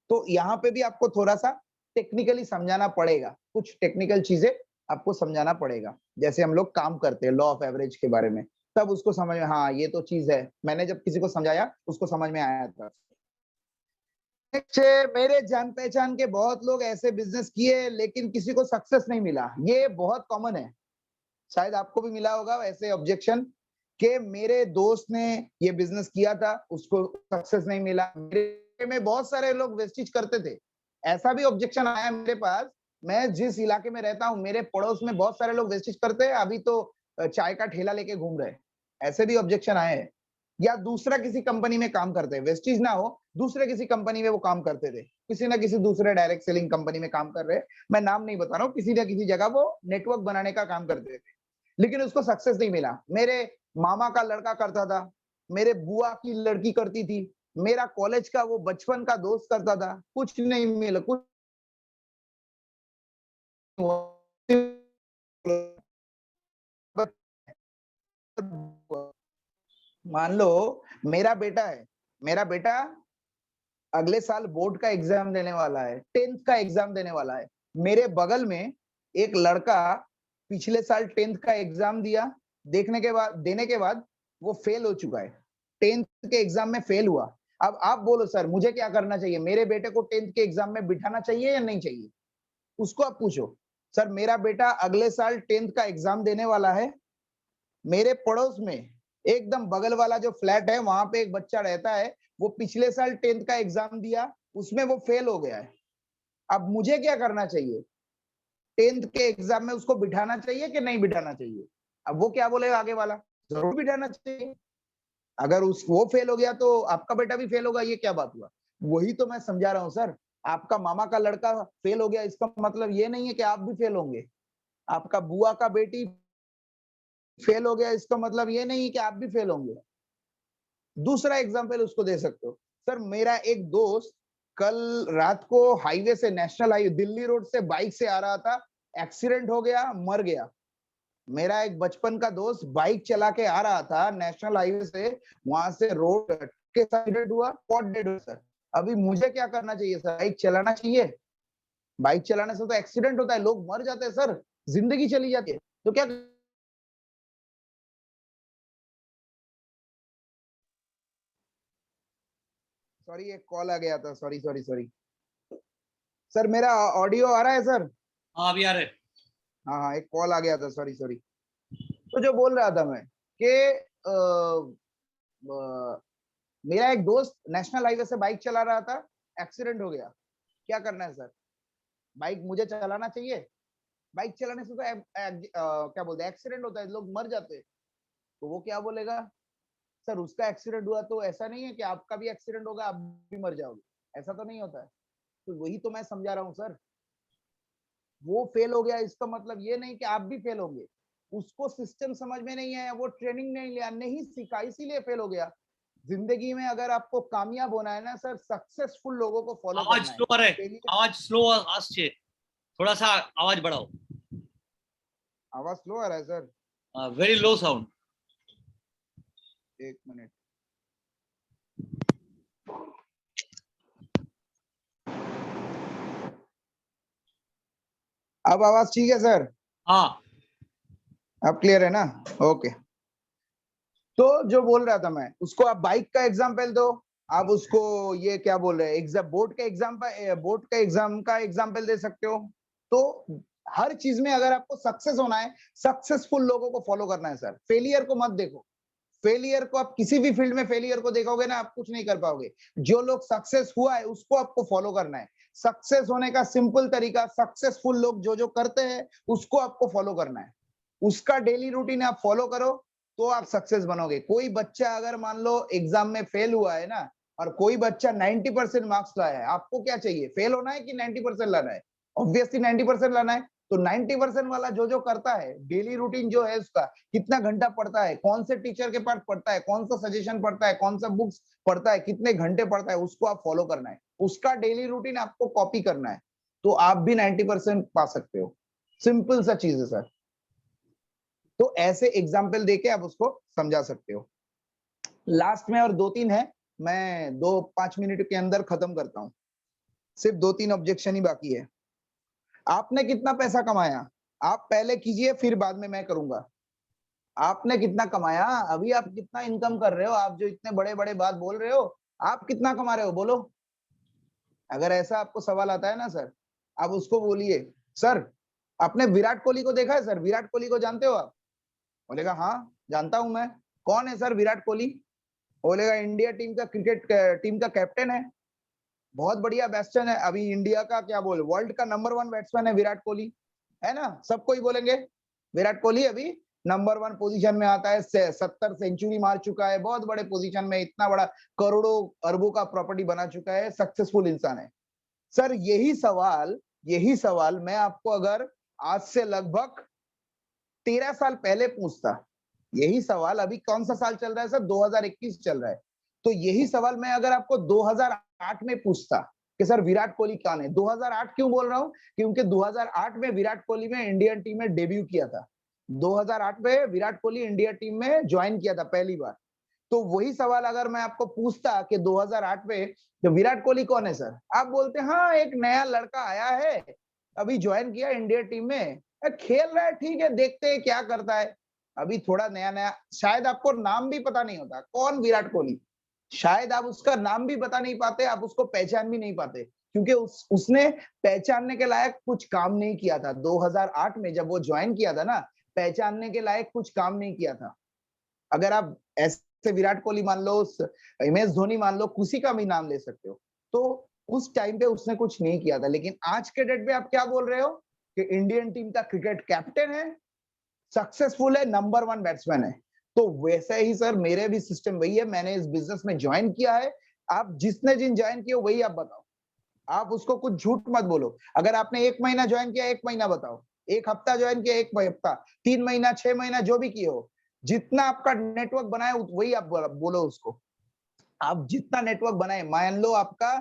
तो यहाँ पे भी आपको थोड़ा सा टेक्निकली समझाना पड़ेगा, कुछ टेक्निकल चीजें आपको समझाना पड़ेगा। जैसे हम लोग काम करते हैं लॉ ऑफ एवरेज के बारे में, तब उसको समझ में, हाँ ये तो चीज है। मैंने जब किसी को समझाया, उसको समझ में आया था। मेरे जान पहचान के बहुत लोग ऐसे बिजनेस किए, लेकिन किसी को सक्सेस नहीं मिला। ये बहुत कॉमन है, शायद आपको भी मिला होगा ऐसे ऑब्जेक्शन कि मेरे दोस्त ने ये बिजनेस किया था, उसको सक्सेस नहीं मिला। मेरे में बहुत सारे लोग वेस्टेज करते थे। ऐसा भी ऑब्जेक्शन आया मेरे पास। मैं जिस इलाके में रहता हूँ, मेरे पड़ोस में बहुत सारे लोग वेस्टेज करते हैं, अभी तो चाय का ठेला लेके घूम रहे हैं। ऐसे भी ऑब्जेक्शन आए हैं। या दूसरा किसी कंपनी में काम करते हैं, वेस्टेज ना हो, दूसरे किसी कंपनी में वो काम करते थे, किसी ना किसी दूसरे डायरेक्ट सेलिंग कंपनी में काम कर रहे हैं। मैं नाम नहीं बता रहा हूँ, किसी ना किसी जगह वो नेटवर्क बनाने का काम करते थे, लेकिन उसको सक्सेस नहीं मिला। मेरे मामा का लड़का करता था, मेरे बुआ की लड़की करती थी, मेरा कॉलेज का वो बचपन का दोस्त करता था, कुछ नहीं मिला, कुछ मान लो मेरा बेटा है, मेरा बेटा अगले साल बोर्ड का एग्जाम देने वाला है, 10th का एग्जाम देने वाला है। मेरे बगल में एक लड़का पिछले साल 10th का एग्जाम दिया, देने के बाद वो फेल हो चुका है। 10th के एग्जाम में फेल हुआ। अब आप बोलो सर मुझे क्या करना चाहिए? मेरे बेटे को 10th के एग्जाम में बिठाना चाहिए या नहीं चाहिए? उसको आप पूछो। सर मेरा बेटा अगले साल 10th का एग्जाम देने वाला है। मेरे पड़ोस में एकदम बगल वाला जो फ्लैट है, वहां पे एक बच्चा रहता है, वो पिछले साल 10th का एग्जाम दिया, उसमें वो फेल हो गया है। अब मुझे क्या करना चाहिए? 10th के एग्जाम में उसको बिठाना चाहिए कि नहीं बिठाना चाहिए? अब वो क्या बोलेगा आगे वाला? जरूर बिठाना चाहिए। अगर उस वो फेल हो गया तो आपका बेटा भी फेल होगा, ये क्या बात हुआ? वही तो मैं समझा रहा हूँ सर। आपका मामा का लड़का फेल हो गया, इसका मतलब ये नहीं है कि आप भी फेल होंगे। आपका बुआ का बेटी फेल हो गया, इसका मतलब ये नहीं कि आप भी फेल होंगे। दूसरा एग्जाम्पल उसको दे सकते हो। सर मेरा एक दोस्त कल रात को हाईवे से, नेशनल हाईवे दिल्ली रोड से बाइक से आ रहा था, एक्सीडेंट हो गया, मर गया। मेरा एक बचपन का दोस्त बाइक चला के आ रहा था नेशनल हाईवे से, वहां से रोड के एक्सीडेंट हुआ, स्पॉट डेड हुआ सर। अभी मुझे क्या करना चाहिए सर? बाइक चलाना चाहिए? बाइक चलाने से तो एक्सीडेंट होता है, लोग मर जाते हैं सर, जिंदगी चली जाती है। तो क्या, सॉरी एक कॉल आ गया था, सॉरी सॉरी सॉरी। सर मेरा ऑडियो आ रहा है सर? हाँ अभी आ रहे। हाँ हाँ, एक कॉल आ गया था, सॉरी सॉरी। तो जो बोल रहा था मैं कि मेरा एक दोस्त नेशनल हाईवे से बाइक चला रहा था, एक्सीडेंट हो गया। क्या करना है सर? बाइक मुझे चलाना चाहिए? बाइक चलाने से तो क्या बोलते हैं, एक्सीडेंट होता है, लोग मर जाते हैं। तो वो क्या बोलेगा? सर उसका एक्सीडेंट हुआ तो ऐसा नहीं है कि आपका भी एक्सीडेंट होगा, आप भी मर जाओगे, ऐसा तो नहीं होता है। तो वही तो मैं समझा रहा हूँ सर। वो फेल हो गया, इसका मतलब ये नहीं कि आप भी फेल होंगे। उसको सिस्टम समझ में नहीं आया, वो ट्रेनिंग नहीं लिया, नहीं सीखा, इसीलिए फेल हो गया। जिंदगी में अगर आपको कामयाब होना है ना सर, सक्सेसफुल लोगों को फॉलो आवाज करना है। स्लो आ रहा है, आवाज स्लो आसছে, थोड़ा सा आवाज बढ़ाओ। आवाज स्लो आ रहा है सर? Very low sound. एक मिनट। अब आवाज ठीक है सर? हाँ अब क्लियर है ना? ओके। तो जो बोल रहा था मैं, उसको आप बाइक का एग्जाम्पल दो, आप उसको ये क्या बोल रहे हैं, एग्जाम बोर्ड का एग्जाम्पल दे सकते हो। तो हर चीज में अगर आपको सक्सेस होना है, सक्सेसफुल लोगों को फॉलो करना है सर। फेलियर को मत देखो। फेलियर को आप किसी भी फील्ड में फेलियर को देखोगे ना, आप कुछ नहीं कर पाओगे। जो लोग सक्सेस हुआ है उसको आपको फॉलो करना है। सक्सेस होने का सिंपल तरीका, सक्सेसफुल लोग जो जो करते हैं उसको आपको फॉलो करना है। उसका डेली रूटीन आप फॉलो करो, तो आप सक्सेस बनोगे। कोई बच्चा अगर मान लो एग्जाम में फेल हुआ है ना, और कोई बच्चा 90% मार्क्स लाया है, आपको क्या चाहिए, फेल होना है कि 90% लाना है? ऑब्वियसली 90% लाना है। तो 90% वाला जो जो करता है, डेली रूटीन जो है उसका, कितना घंटा पढ़ता है, कौन से टीचर के पास पढ़ता है, कौन सा सजेशन पढ़ता है, कौन सा बुक्स पढ़ता है, कितने घंटे पढ़ता है, उसको आप फॉलो करना है। उसका डेली रूटीन आपको कॉपी करना है, तो आप भी 90% पा सकते हो। सिंपल सा चीज है सर। तो ऐसे एग्जाम्पल देके आप उसको समझा सकते हो। लास्ट में और 2-3 है, मैं 2-5 मिनट के अंदर खत्म करता हूं। सिर्फ 2-3 ऑब्जेक्शन ही बाकी है। आपने कितना पैसा कमाया, आप पहले कीजिए, फिर बाद में मैं करूंगा। आपने कितना कमाया, अभी आप कितना इनकम कर रहे हो, आप जो इतने बड़े बड़े बात बोल रहे हो, आप कितना कमा रहे हो बोलो। अगर ऐसा आपको सवाल आता है ना सर, आप उसको बोलिए, सर आपने विराट कोहली को देखा है सर, विराट कोहली को जानते हो आप? बोलेगा हाँ जानता हूं मैं। कौन है सर विराट कोहली? बोलेगा इंडिया टीम का क्रिकेट टीम का कैप्टन है, बहुत बढ़िया बैट्समैन है, अभी इंडिया का क्या बोल, वर्ल्ड का नंबर 1 बैट्समैन है विराट कोहली, है ना? सबको ही बोलेंगे विराट कोहली अभी नंबर 1 पोजीशन में आता है, 70 सेंचुरी मार चुका है, बहुत बड़े पोजीशन में, इतना बड़ा करोड़ों अरबों का प्रॉपर्टी बना चुका है, सक्सेसफुल इंसान है। सर यही सवाल मैं आपको अगर आज से लगभग 13 साल पहले पूछता, यही सवाल, अभी कौन सा साल चल रहा है सर, 2021 चल रहा है, तो यही सवाल मैं अगर आपको 2008 में पूछता कि सर विराट कोहली कौन है, 2008 क्यों बोल रहा हूं, क्योंकि 2008 में विराट कोहली में इंडियन टीम में डेब्यू किया था। 2008 में विराट कोहली इंडिया टीम में ज्वाइन किया था पहली बार। तो वही सवाल अगर मैं आपको पूछता कि 2008 में तो विराट कोहली कौन है सर, आप बोलते हाँ एक नया लड़का आया है, अभी ज्वाइन किया इंडिया टीम में, खेल रहा है, ठीक है देखते हैं क्या करता है, अभी थोड़ा नया नया, शायद आपको नाम भी पता नहीं होता कौन विराट कोहली, शायद आप उसका नाम भी बता नहीं पाते, आप उसको पहचान भी नहीं पाते, क्योंकि उसने पहचानने के लायक कुछ काम नहीं किया था। 2008 में जब वो ज्वाइन किया था ना, पहचानने के लायक कुछ काम नहीं किया था। अगर आप ऐसे विराट कोहली मान लो, एमएस धोनी मान लो, किसी का भी नाम ले सकते हो, तो उस टाइम पे उसने कुछ नहीं किया था। लेकिन आज के डेट पे आप क्या बोल रहे हो कि इंडियन टीम का क्रिकेट कैप्टन है, सक्सेसफुल है, नंबर 1 बैट्समैन है। तो वैसे ही सर मेरे भी सिस्टम वही है, मैंने इस बिजनेस में ज्वाइन किया है। आप जिसने जिन ज्वाइन किया वही आप बताओ, आप उसको कुछ झूठ मत बोलो। अगर आपने 1 महीना ज्वाइन किया, 1 महीना बताओ, 1 हफ्ता ज्वाइन किया, 1 हफ्ता, 3 महीना, 6 महीना, जो भी किए हो, जितना आपका नेटवर्क बनाए वही आप बोलो उसको। आप जितना नेटवर्क बनाए, मान लो आपका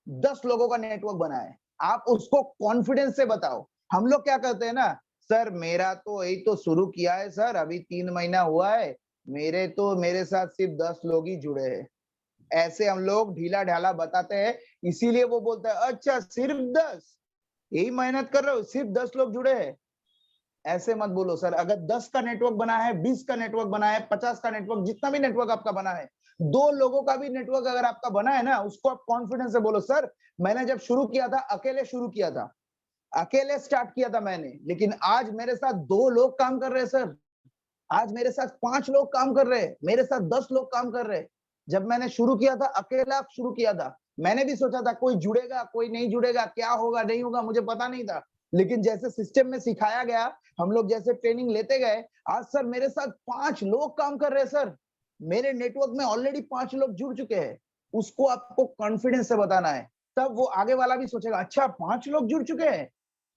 10 लोगों का नेटवर्क बना है, आप उसको कॉन्फिडेंस से बताओ। हम लोग क्या करते हैं ना, सर मेरा तो यही तो शुरू किया है सर, अभी 3 महीना हुआ है, मेरे साथ सिर्फ 10 लोग ही जुड़े हैं, ऐसे हम लोग ढीला ढाला बताते हैं। इसीलिए वो बोलता है अच्छा सिर्फ 10, यही मेहनत कर रहे हो, सिर्फ 10 लोग जुड़े हैं। ऐसे मत बोलो सर, अगर 10 का नेटवर्क बना है, 20 का नेटवर्क बना है, 50 का नेटवर्क, जितना भी नेटवर्क आपका बना है, 2 लोगों का भी नेटवर्क अगर आपका बना है ना, उसको आप कॉन्फिडेंस से बोलो, सर मैंने जब शुरू किया था अकेले शुरू किया था, अकेले स्टार्ट किया था मैंने, लेकिन आज मेरे साथ 2 लोग काम कर रहे हैं सर, आज मेरे साथ 5 लोग काम कर रहे हैं, मेरे साथ 10 लोग काम कर रहे हैं। जब मैंने शुरू किया था अकेला शुरू किया था, मैंने भी सोचा था कोई जुड़ेगा कोई नहीं जुड़ेगा, क्या होगा नहीं होगा मुझे पता नहीं था, लेकिन जैसे सिस्टम में सिखाया गया, हम लोग जैसे ट्रेनिंग लेते गए, आज सर मेरे साथ 5 लोग काम कर रहे हैं सर, मेरे नेटवर्क में ऑलरेडी 5 लोग जुड़ चुके हैं। उसको आपको कॉन्फिडेंस से बताना है, तब वो आगे वाला भी सोचेगा अच्छा 5 लोग जुड़ चुके हैं।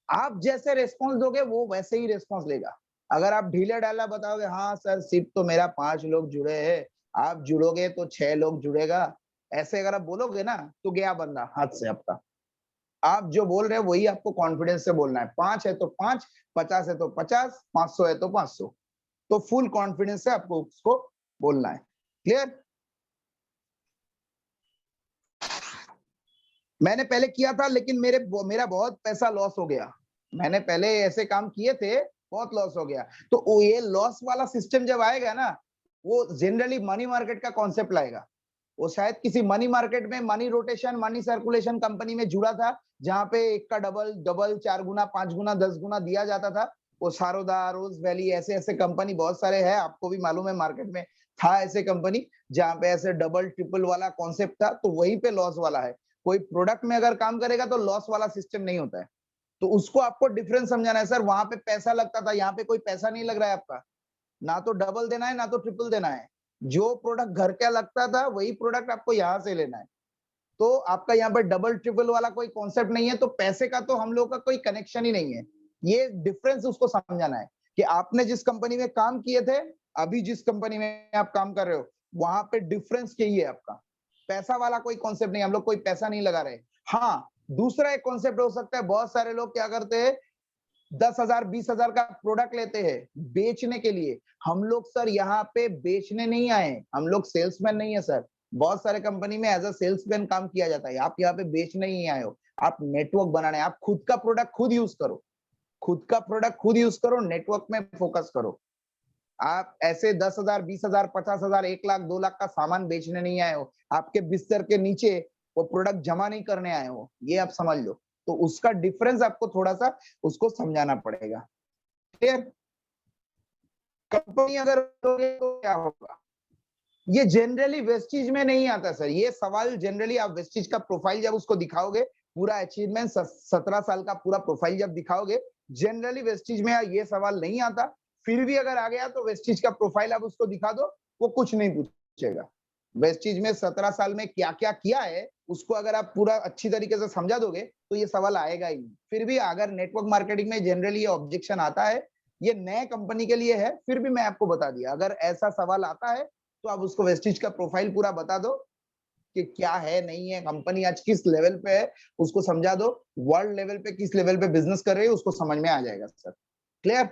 आप जैसे रेस्पॉन्स दोगे वो वैसे ही रेस्पॉन्स लेगा। अगर आप ढीला ढाला बताओगे हाँ सर सिर्फ तो मेरा 5 लोग जुड़े हैं, आप जुड़ोगे तो 6 लोग जुड़ेगा, ऐसे अगर आप बोलोगे ना, तो गया बंदा हाथ से आपका। आप जो बोल रहे हो वही आपको कॉन्फिडेंस से बोलना है, 5 है तो 5, 50 है तो 50, 500 है तो 500, तो फुल कॉन्फिडेंस से आपको उसको बोलना है। क्लियर? मैंने पहले किया था लेकिन मेरा बहुत पैसा लॉस हो गया, मैंने पहले ऐसे काम किए थे, बहुत लॉस हो गया। तो ये लॉस वाला सिस्टम जब आएगा ना, वो जनरली मनी मार्केट का कॉन्सेप्ट लाएगा। वो शायद किसी मनी मार्केट में, money rotation, money circulation company में जुड़ा था, जहां पे एक का डबल डबल 4 गुना, 5 गुना, 10 गुना दिया जाता था। वो सारोदा, रोज वैली, ऐसे ऐसे कंपनी बहुत सारे हैं, आपको भी मालूम है, मार्केट में था ऐसे कंपनी जहां पे ऐसे डबल ट्रिपल वाला कॉन्सेप्ट था, तो वहीं पे लॉस वाला है। कोई प्रोडक्ट में अगर काम करेगा तो लॉस वाला सिस्टम नहीं होता है, तो उसको आपको डिफरेंस समझाना है। सर वहां पे पैसा लगता था, यहाँ पे कोई पैसा नहीं लग रहा है आपका, ना तो डबल देना है ना तो ट्रिपल देना है, जो प्रोडक्ट घर का लगता था वही प्रोडक्ट आपको यहाँ से लेना है। तो आपका यहाँ पर डबल ट्रिपल वाला कोई कॉन्सेप्ट नहीं है, तो पैसे का तो हम लोग का कोई कनेक्शन ही नहीं है। ये डिफरेंस उसको समझाना है कि आपने जिस कंपनी में काम किए थे, अभी जिस कंपनी में आप काम कर रहे हो, वहां पे डिफरेंस यही है आपका। पैसा वाला कोई कॉन्सेप्ट नहीं, हम लोग कोई पैसा नहीं लगा रहे। हाँ, दूसरा एक कॉन्सेप्ट हो सकता है, बहुत सारे लोग क्या करते हैं, 10,000 20,000 का प्रोडक्ट लेते हैं बेचने के लिए। हम लोग सर यहाँ पे बेचने नहीं आए, हम लोग सेल्समैन नहीं है सर। बहुत सारे कंपनी में एज अ सेल्समैन काम किया जाता है, आप यहाँ पे बेचने ही आए हो, आप नेटवर्क बनाने, आप खुद का प्रोडक्ट खुद यूज करो, खुद का प्रोडक्ट खुद यूज करो, नेटवर्क में फोकस करो। आप ऐसे 10,000 20,000 50,000 1 लाख 2 लाख का सामान बेचने नहीं आए हो, आपके बिस्तर के नीचे वो प्रोडक्ट जमा नहीं करने आए हो, ये आप समझ लो। तो उसका डिफरेंस आपको थोड़ा सा उसको समझाना पड़ेगा। क्लियर? कंपनी अगर करोगे तो क्या होगा, ये जनरली वेस्टिज में नहीं आता सर। ये सवाल जनरली आप वेस्टिज का प्रोफाइल जब उसको दिखाओगे, पूरा अचीवमेंट 17 साल का पूरा प्रोफाइल जब दिखाओगे, जनरली वेस्टिज में ये सवाल नहीं आता। फिर भी अगर आ गया तो वेस्टिज का प्रोफाइल आप उसको दिखा दो, वो कुछ नहीं पूछेगा। वेस्टिज में 17 साल में क्या क्या किया है, उसको अगर आप पूरा अच्छी तरीके से समझा दोगे तो ये सवाल आएगा ही नहीं। फिर भी अगर नेटवर्क मार्केटिंग में जनरली ये ऑब्जेक्शन आता है, ये नए कंपनी के लिए है, फिर भी मैं आपको बता दिया, अगर ऐसा सवाल आता है तो आप उसको वेस्टिज का प्रोफाइल पूरा बता दो कि क्या है नहीं है, कंपनी आज किस लेवल पे है उसको समझा दो, वर्ल्ड लेवल पे किस लेवल पे बिजनेस कर रही है उसको समझ में आ जाएगा सर। क्लियर?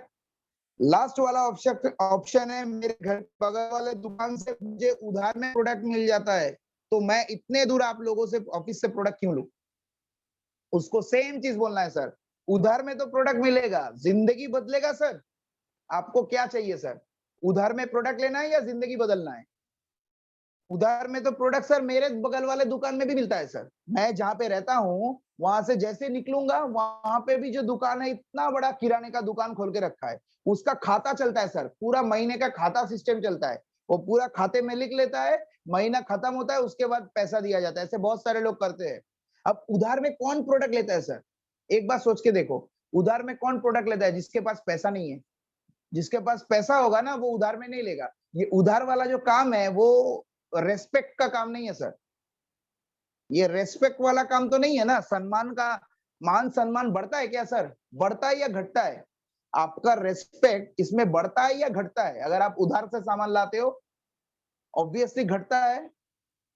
लास्ट वाला ऑप्शन है, मेरे घर बगल वाले दुकान से मुझे उधार में प्रोडक्ट मिल जाता है, तो मैं इतने दूर आप लोगों से ऑफिस से प्रोडक्ट क्यों लूं? उसको सेम चीज बोलना है सर, उधार में तो प्रोडक्ट मिलेगा, जिंदगी बदलेगा सर। आपको क्या चाहिए सर, उधार में प्रोडक्ट लेना है या जिंदगी बदलना है? उधार में तो प्रोडक्ट सर मेरे बगल वाले दुकान में भी मिलता है सर। मैं जहाँ पे रहता हूँ वहां से जैसे निकलूंगा, वहां पे भी जो दुकान है, इतना बड़ा किराने का दुकान खोल के रखा है, उसका खाता चलता है सर, पूरा महीने का खाता सिस्टम चलता है। वो पूरा खाते में लिख लेता है, महीना खत्म होता है उसके बाद पैसा दिया जाता है। ऐसे बहुत सारे लोग करते हैं। अब उधार में कौन प्रोडक्ट लेता है सर? एक बार सोच के देखो, उधार में कौन प्रोडक्ट लेता है? जिसके पास पैसा नहीं है। जिसके पास पैसा होगा ना वो उधार में नहीं लेगा। ये उधार वाला जो काम है वो रेस्पेक्ट का काम नहीं है सर। ये रेस्पेक्ट वाला काम तो नहीं है ना। सम्मान का, मान सम्मान बढ़ता है क्या सर? बढ़ता है या घटता है? आपका रेस्पेक्ट इसमें बढ़ता है या घटता है? अगर आप उधार से सामान लाते हो, ऑब्वियसली घटता है।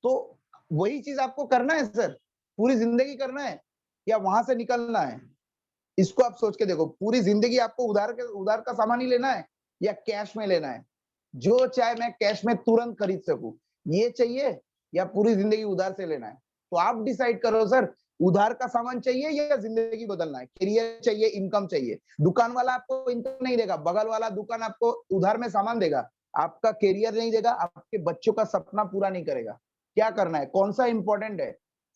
तो वही चीज आपको करना है सर, पूरी जिंदगी करना है या वहां से निकलना है? इसको आप सोच के देखो, पूरी जिंदगी आपको उधार का सामान ही लेना है या कैश में लेना है? जो चाहे मैं कैश में तुरंत खरीद सकूं, ये चाहिए या पूरी जिंदगी उधार से लेना है? तो आप डिसाइड करो सर, उधार का सामान चाहिए या जिंदगी बदलना है? करियर चाहिए, इनकम चाहिए? दुकान वाला आपको इनकम नहीं देगा, बगल वाला दुकान आपको उधार में सामान देगा, आपका करियर नहीं देगा, आपके बच्चों का सपना पूरा नहीं करेगा। क्या करना है, कौन सा इंपॉर्टेंट है?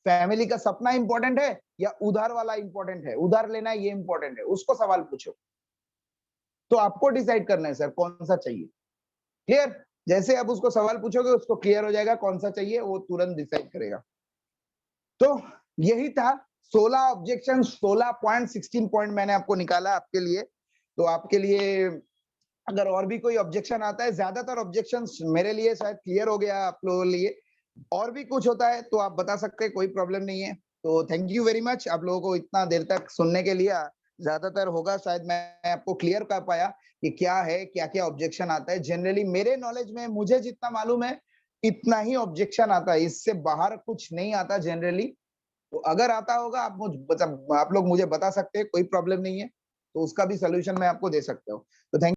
फैमिली का सपना इंपॉर्टेंट है या उधार वाला इंपॉर्टेंट है? उधार लेना है ये इंपॉर्टेंट है, उसको सवाल पूछो। तो आपको डिसाइड करना है सर कौन सा चाहिए। क्लियर? जैसे आप उसको सवाल पूछोगे उसको क्लियर हो जाएगा कौन सा चाहिए, वो तुरंत डिसाइड करेगा। तो यही था 16 ऑब्जेक्शन, 16 पॉइंट, 16 पॉइंट मैंने आपको निकाला आपके लिए। तो आपके लिए अगर और भी कोई ऑब्जेक्शन आता है, ज्यादातर ऑब्जेक्शन मेरे लिए शायद क्लियर हो गया आप लोगों के लिए। और भी कुछ होता है तो आप बता सकते हैं, कोई प्रॉब्लम नहीं है। तो थैंक यू वेरी मच आप लोगों को इतना देर तक सुनने के लिए। ज्यादातर होगा शायद मैं आपको क्लियर कर पाया कि क्या है, क्या-क्या ऑब्जेक्शन आता है। जनरली मेरे नॉलेज में मुझे जितना मालूम है इतना ही ऑब्जेक्शन आता है, इससे बाहर कुछ नहीं आता जनरली। तो अगर आता होगा आप लोग मुझे बता सकते हैं, कोई प्रॉब्लम नहीं है। तो उसका भी सॉल्यूशन मैं आपको दे सकता हूँ। तो थैंक